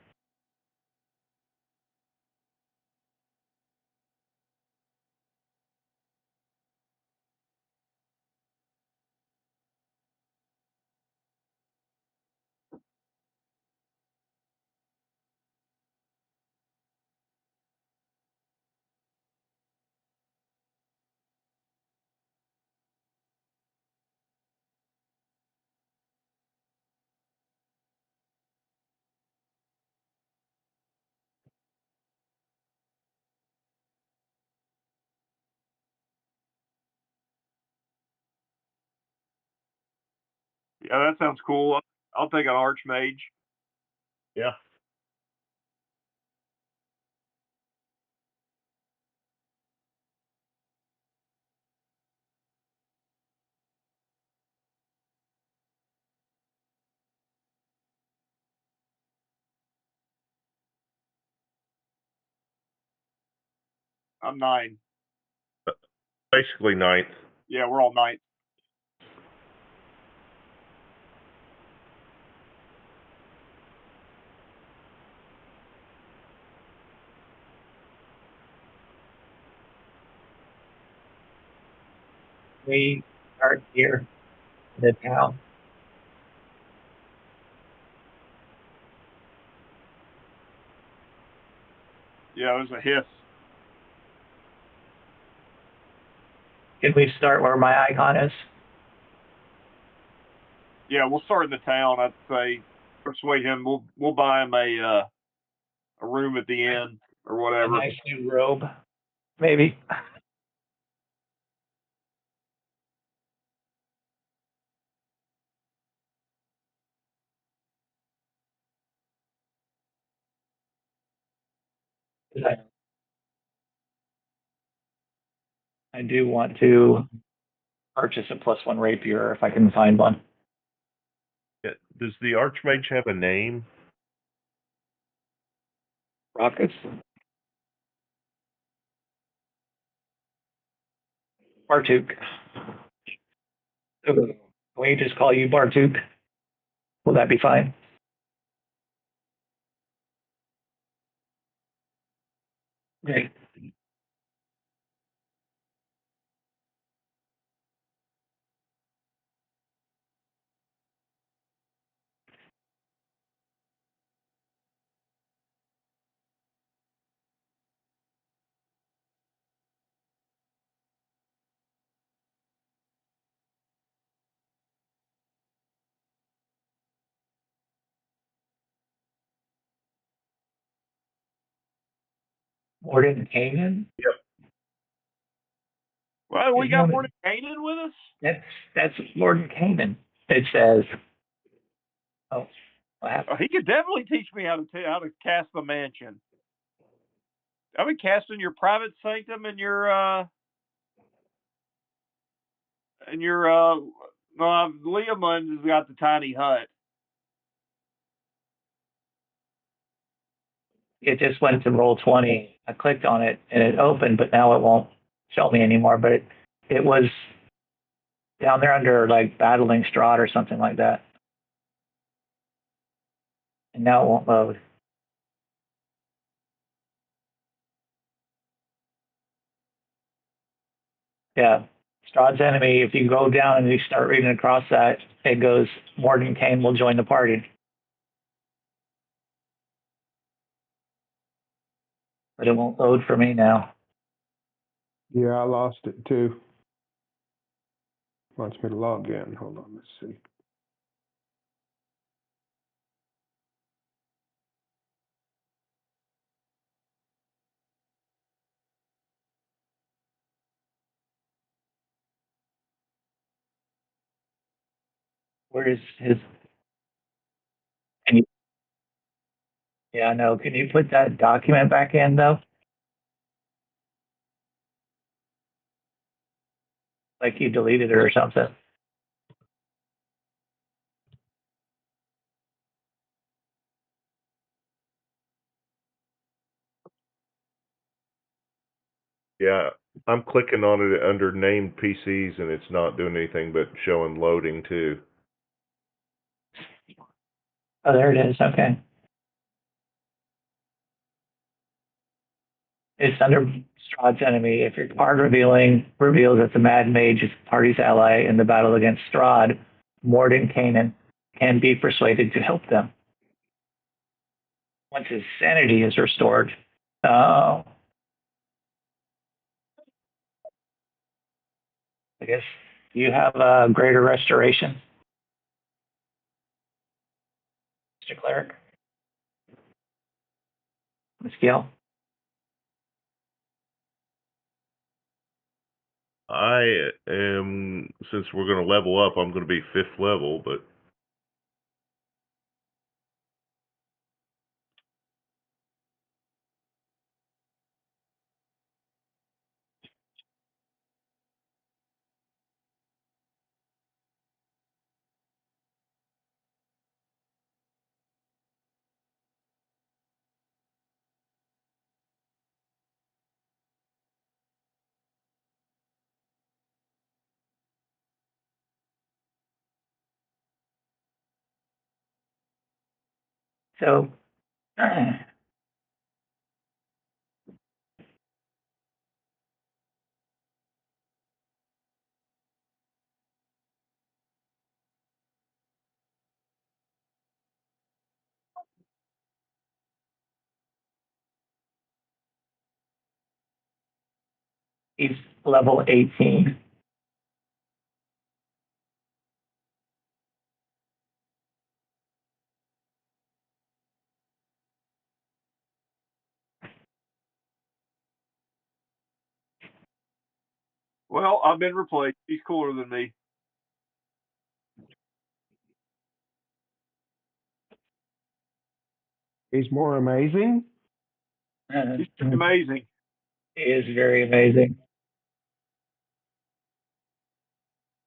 Yeah, that sounds cool. I'll take an Archmage. Yeah. I'm 9. Basically ninth. Yeah, we're all 9. We start here in the town. Yeah, there's a hiss. Can we start where my icon is? Yeah, we'll start in the town. I'd say persuade him. We'll buy him a room at the inn or A whatever. nice new robe, maybe. I do want to purchase a +1 rapier if I can find one. Yeah. Does the Archmage have a name? Rockets. Bartuk. Can we just call you Bartuk? Will that be fine? Great. Morden Kanan? Yep. Well, we His got name more is- Canaan with us. That's Morden Kanan. It says. Oh, what happened? He could definitely teach me how to cast the mansion. I've been casting your private sanctum and your Leomund has got the tiny hut. It just went to roll 20. I clicked on it and it opened, but now it won't show me anymore. But it was down there under like battling Strahd or something like that. And now it won't load. Yeah. Strahd's enemy, if you go down and you start reading across that, it goes, Morden Kane will join the party. But it won't load for me now. Yeah, I lost it too. Wants me to log in. Hold on, let's see. Where is his? Can you, yeah, I know. Can you put that document back in though? Like you deleted it or something? Yeah, I'm clicking on it under named PCs and it's not doing anything but showing loading too. Oh, there it is. Okay. It's under Strahd's enemy. If your card reveals that the Mad Mage is the party's ally in the battle against Strahd, Morden Kanan can be persuaded to help them. Once his sanity is restored, I guess you have a greater restoration, Mr. Cleric. Ms. Gill. I am, since we're going to level up, I'm going to be 5th level, but So he's level 18. Well, I've been replaced. He's cooler than me. He's more amazing. He's amazing. He is very amazing.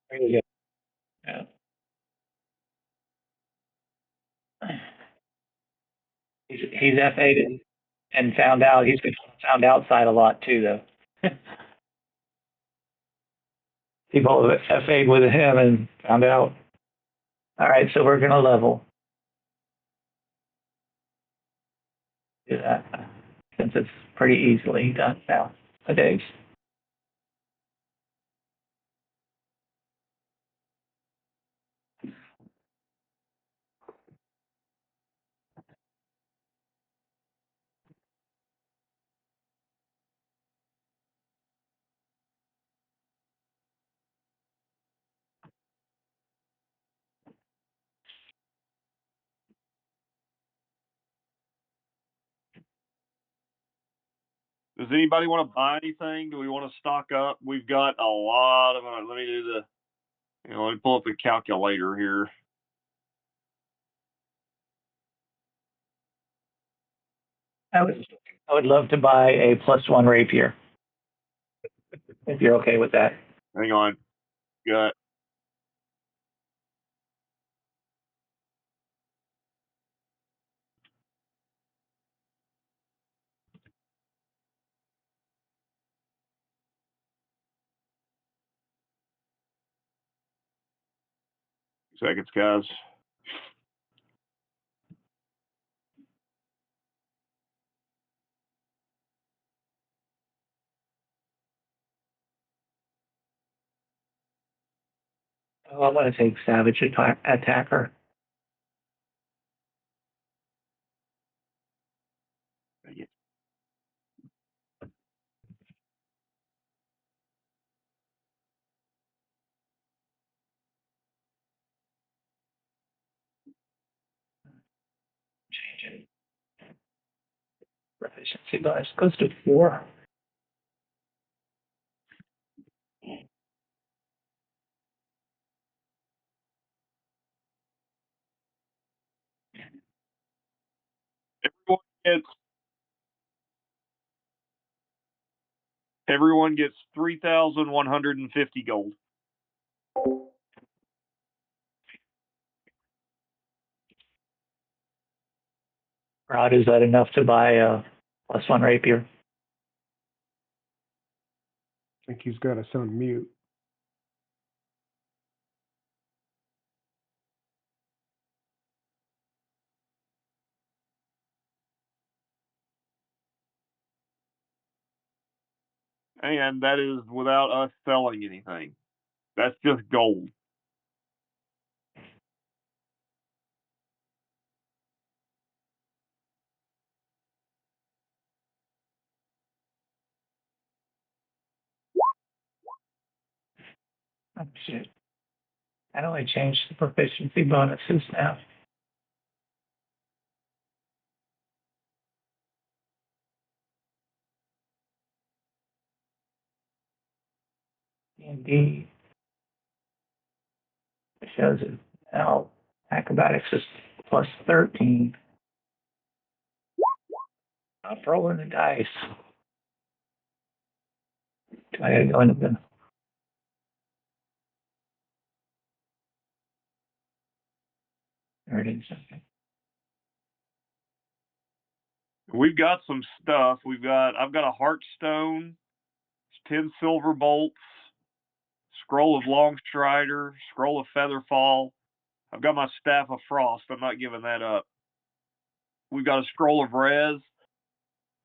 Very good. Yeah. He's F8 and found out he's been found outside a lot too, though. People have F8 with him and found out. All right, so we're gonna level. Do that since it's pretty easily done nowadays. Does anybody want to buy anything? Do we want to stock up? We've got a lot of. Let me do let me pull up the calculator here. I would I would love to buy a +1 rapier if you're okay with that. Hang on. Got 2 seconds, guys. Oh, I want to take Savage Attacker. Proficiency bonus goes to 4. Everyone gets 3,150 gold. Rod, is that enough to buy a +1 rapier? I think he's got us on mute. And that is without us selling anything. That's just gold. Oh, shit. How do I change the proficiency bonuses now? D&D. It shows it now. Acrobatics is +13. I'm rolling the dice. I gotta go into the... There it is. Okay. We've got some stuff. I've got a Heartstone, 10 silver bolts, scroll of Longstrider, scroll of Featherfall. I've got my Staff of Frost. I'm not giving that up. We've got a scroll of Res.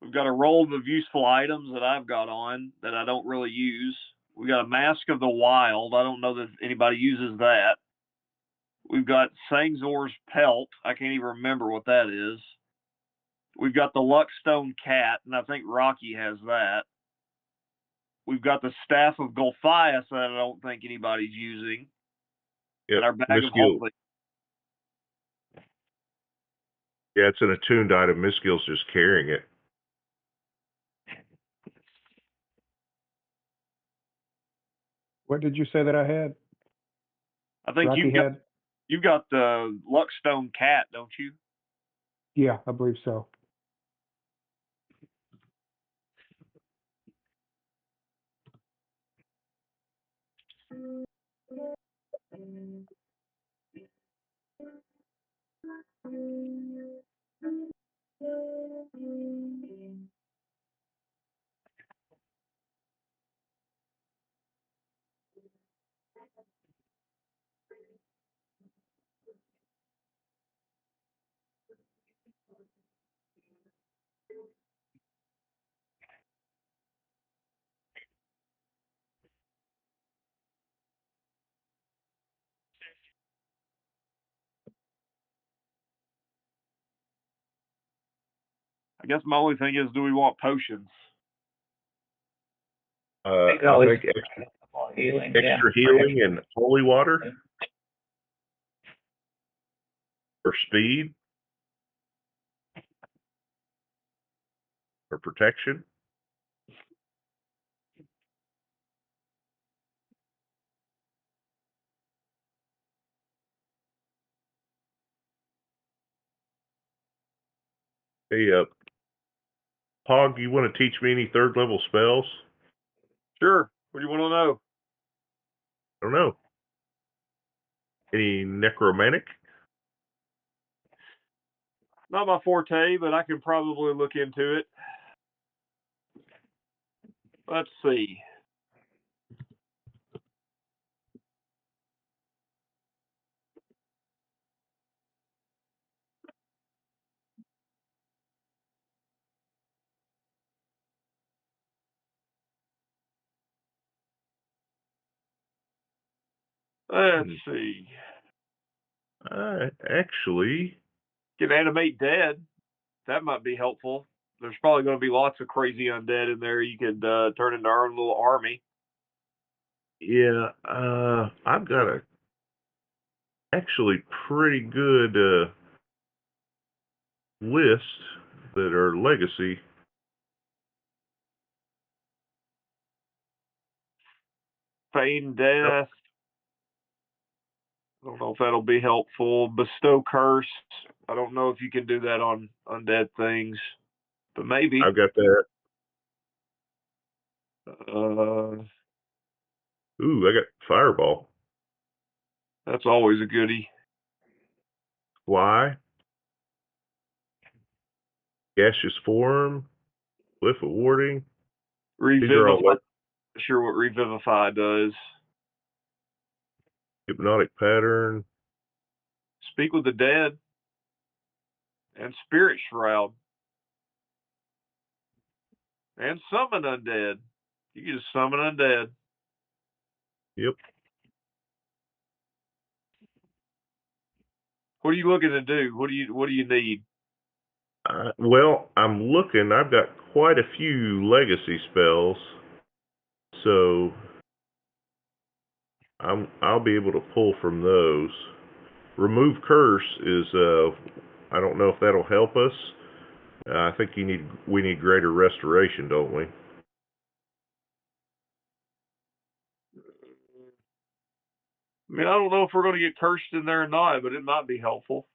We've got a roll of useful items that I've got on that I don't really use. We got a Mask of the Wild. I don't know that anybody uses that. We've got Sangzor's Pelt. I can't even remember what that is. We've got the Luckstone Cat, and I think Rocky has that. We've got the Staff of Golthias that I don't think anybody's using. Yeah, And our Bag of Misgill. Holding. Yeah, it's an attuned item. Misgill's just carrying it. What did you say that I had? I think Rocky had? you've got the Luckstone Cat, don't you? Yeah, I believe so. I guess my only thing is, do we want potions? I think healing, extra healing and holy water for speed or protection. Hey, Pog, you want to teach me any third level spells? Sure. What do you want to know? I don't know. Any necromantic? Not my forte, but I can probably look into it. Let's see. Let's see. Actually, Can animate dead. That might be helpful. There's probably going to be lots of crazy undead in there. You could turn into our own little army. yeah, I've got a actually pretty good list that are legacy. Feign death. I don't know if that'll be helpful. Bestow curse. I don't know if you can do that on undead things, but maybe. I've got that. Uh, Ooh, I got fireball. that's always a goodie. Fly. Gaseous form. Cliff of warding. These are all Revivify. Not sure what revivify does. hypnotic pattern. Speak with the dead. And spirit shroud. And summon undead. You can just summon undead. Yep. What are you looking to do? What do you need? Well, I'm looking. I've got quite a few legacy spells, so I'll be able to pull from those. Remove curse is I don't know if that'll help us. I think we need greater restoration, don't we? I mean, I don't know if we're going to get cursed in there or not, but it might be helpful.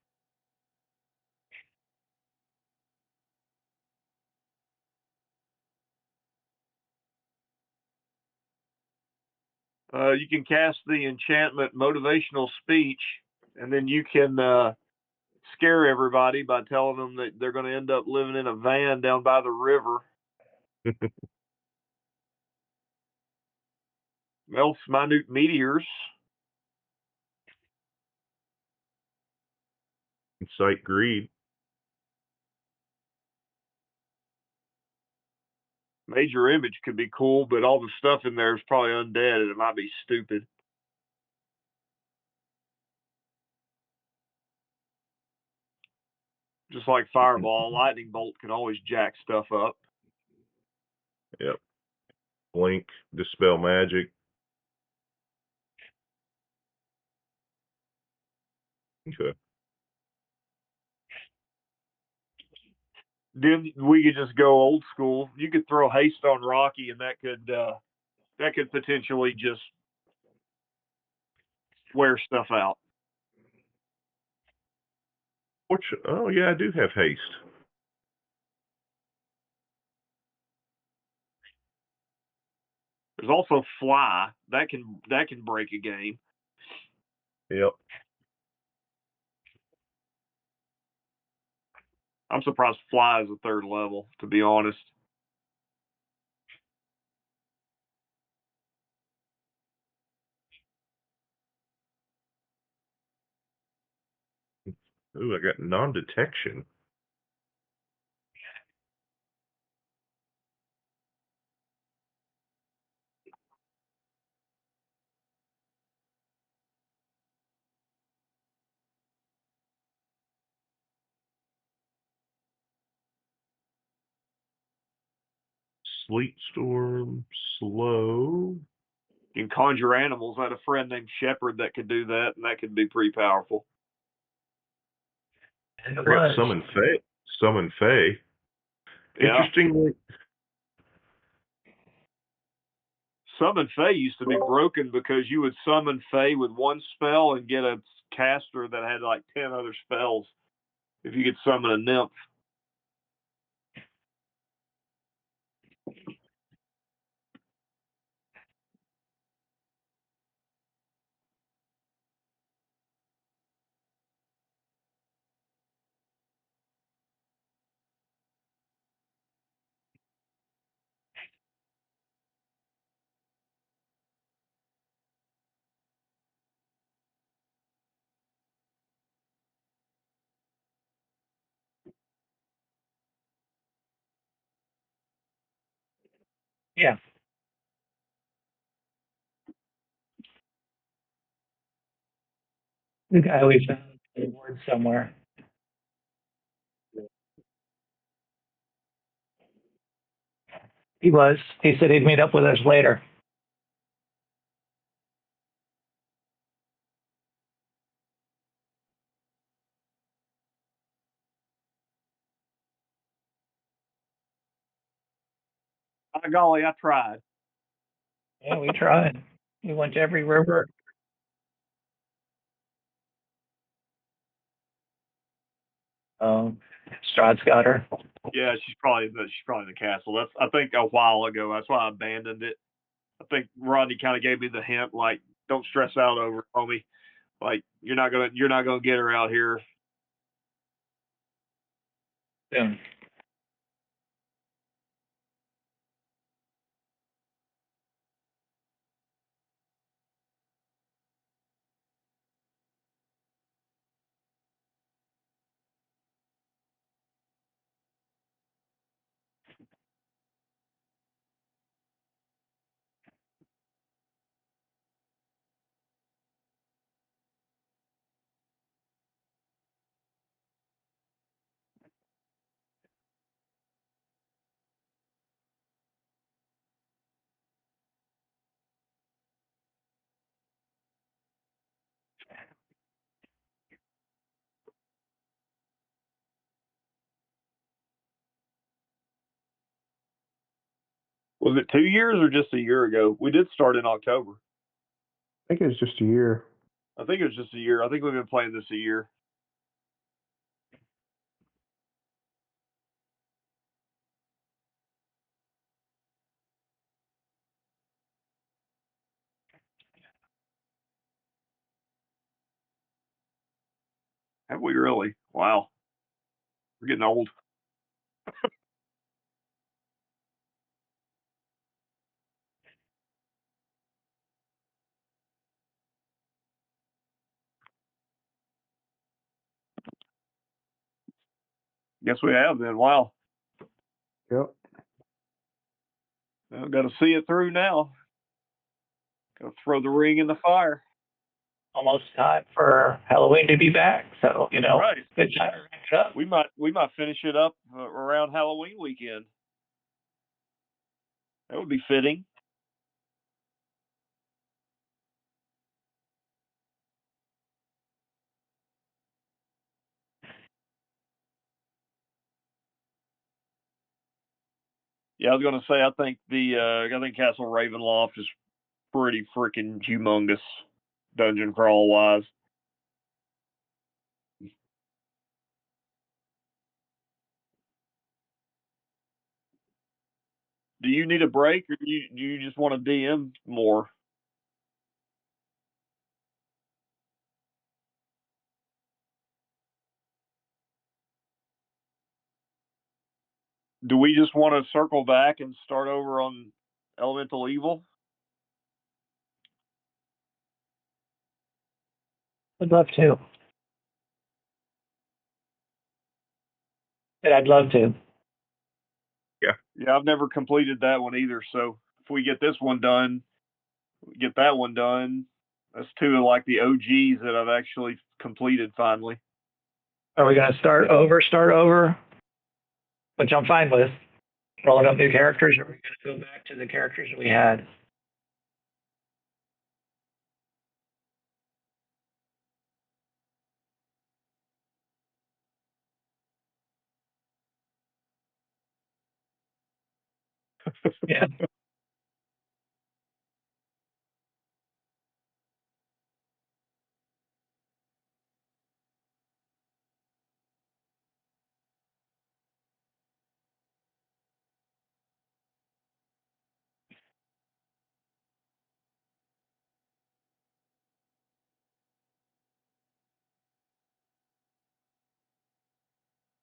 You can cast the enchantment motivational speech, and then you can scare everybody by telling them that they're going to end up living in a van down by the river. Melts minute meteors. Incite greed. Major image could be cool, but all the stuff in there is probably undead, and it might be stupid. Just like fireball, lightning bolt can always jack stuff up. Yep. Blink, dispel magic. Okay. Then we could just go old school. You could throw haste on Rocky, and that could potentially just wear stuff out. Oh yeah, I do have haste. There's also fly that can break a game. Yep. I'm surprised fly is a third level, to be honest. Ooh, I got non-detection. Sleet storm, slow. You can conjure animals. I had a friend named Shepherd that could do that, and that could be pretty powerful. And I it got was. summon Fey. Summon Fey. Yeah. Interestingly, Summon Fey used to be broken because you would summon Fey with one spell and get a caster that had like 10 other spells if you could summon a nymph. Yeah. The guy we found in the woods somewhere. He was. He said he'd meet up with us later. By golly, I tried. Yeah, we tried. He went to every river. Strahd's got her. Yeah, she's probably in the castle. That's I think a while ago. That's why I abandoned it. I think Rodney kind of gave me the hint, like, don't stress out over it, homie. Like you're not gonna get her out here. Soon. Was it 2 years or just a year ago? We did start in October. I think it was just a year. I think it was just a year. I think we've been playing this a year. Have we really? Wow. We're getting old. Guess we have then. Wow. Yep. Well, got to see it through now. Got to throw the ring in the fire. Almost time for Halloween to be back. So, Right. good time to wrap it up. We might finish it up around Halloween weekend. That would be fitting. Yeah, I was gonna say I think Castle Ravenloft is pretty freaking humongous, dungeon crawl wise. Do you need a break, or do you just want to DM more? Do we just want to circle back and start over on Elemental Evil? I'd love to. And I'd love to. Yeah, I've never completed that one either. So if we get this one done, get that one done. That's two of like the OGs that I've actually completed finally. Are we going to start over, which I'm fine with, rolling up new characters, or are we going to go back to the characters we had? Yeah.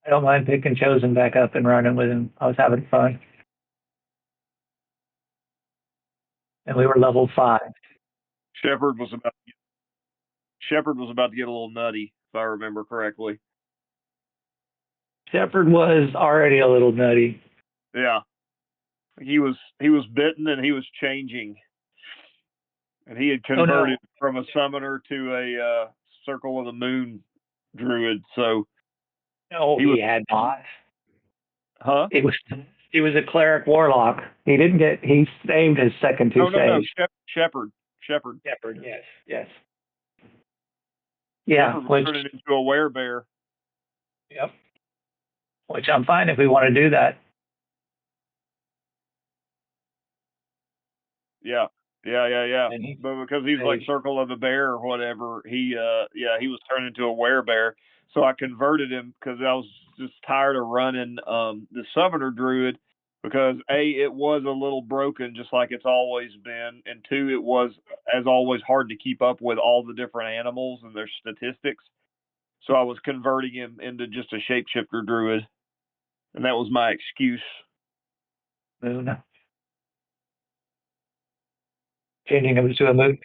I don't mind picking Chosen back up and running with him. I was having fun. And we were level 5. Shepard was about to get a little nutty, if I remember correctly. Shepard was already a little nutty. Yeah, he was bitten and he was changing, and he had converted from a summoner to a Circle of the Moon druid. So No, he had not. Huh? He was a cleric warlock. He saved his second two saves. No, Shepard. Shepard, yes. Yeah, Shepard was turning into a werebear. Yep. Which I'm fine if we want to do that. Yeah. Yeah. And he, But because he was like they, Circle of the Bear or whatever, he was turned into a werebear. So I converted him because I was just tired of running the Summoner Druid because A, it was a little broken just like it's always been, and two, it was as always hard to keep up with all the different animals and their statistics. So I was converting him into just a shapeshifter druid, and that was my excuse. moon, changing him to a moon.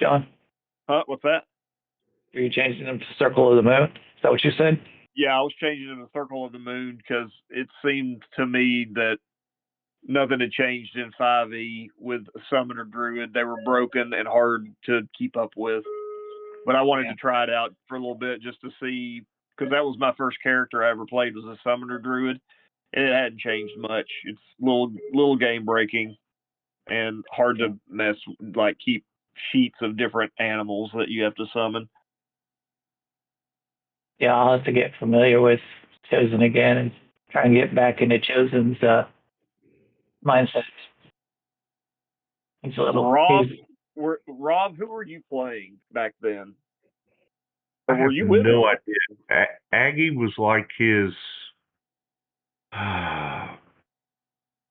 John, Huh? What's that? are you changing him to Circle of the Moon? Is that what you said? Yeah, I was changing to the Circle of the Moon because it seemed to me that nothing had changed in 5e with Summoner Druid. They were broken and hard to keep up with. But I wanted to try it out for a little bit just to see, because that was my first character I ever played was a Summoner Druid, and it hadn't changed much. It's little game breaking and hard to mess, like keep sheets of different animals that you have to summon. Yeah, I'll have to get familiar with Chosen again and try and get back into Chosen's mindset. He's a little. Rob, Rob, who were you playing back then? Or I were have you with him? no idea. Aggie was like his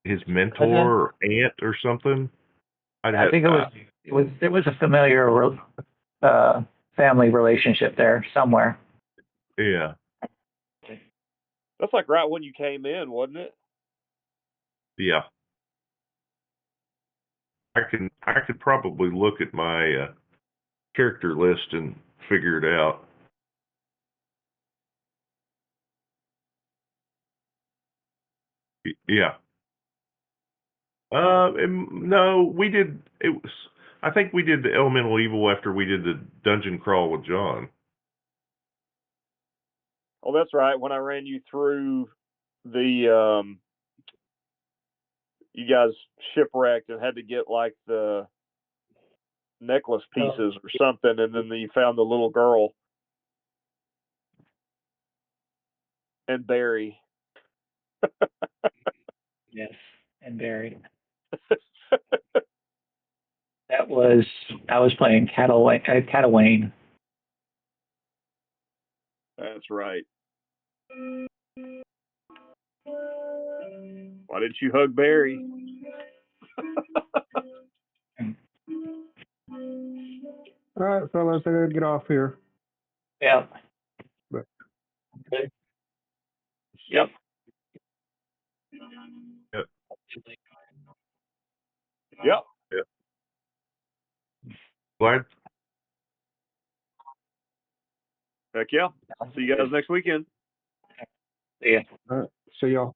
his mentor or aunt or something. I think it was a familiar family relationship there somewhere. Yeah. That's like right when you came in, wasn't it? Yeah. I could probably look at my character list and figure it out. Yeah. No, we did. It was. I think we did the elemental evil after we did the dungeon crawl with John. Oh, that's right. When I ran you through the, you guys shipwrecked and had to get like the necklace pieces or something, and then you found the little girl and Barry. Yes, and Barry. That was I was playing Catawayne. That's right. Why didn't you hug Barry? All right, fellas, I gotta get off here. Yeah. But Okay. Yep. Yep. Yep. Yep. Glad. Heck yeah. See you guys next weekend. See ya. all right, see y'all.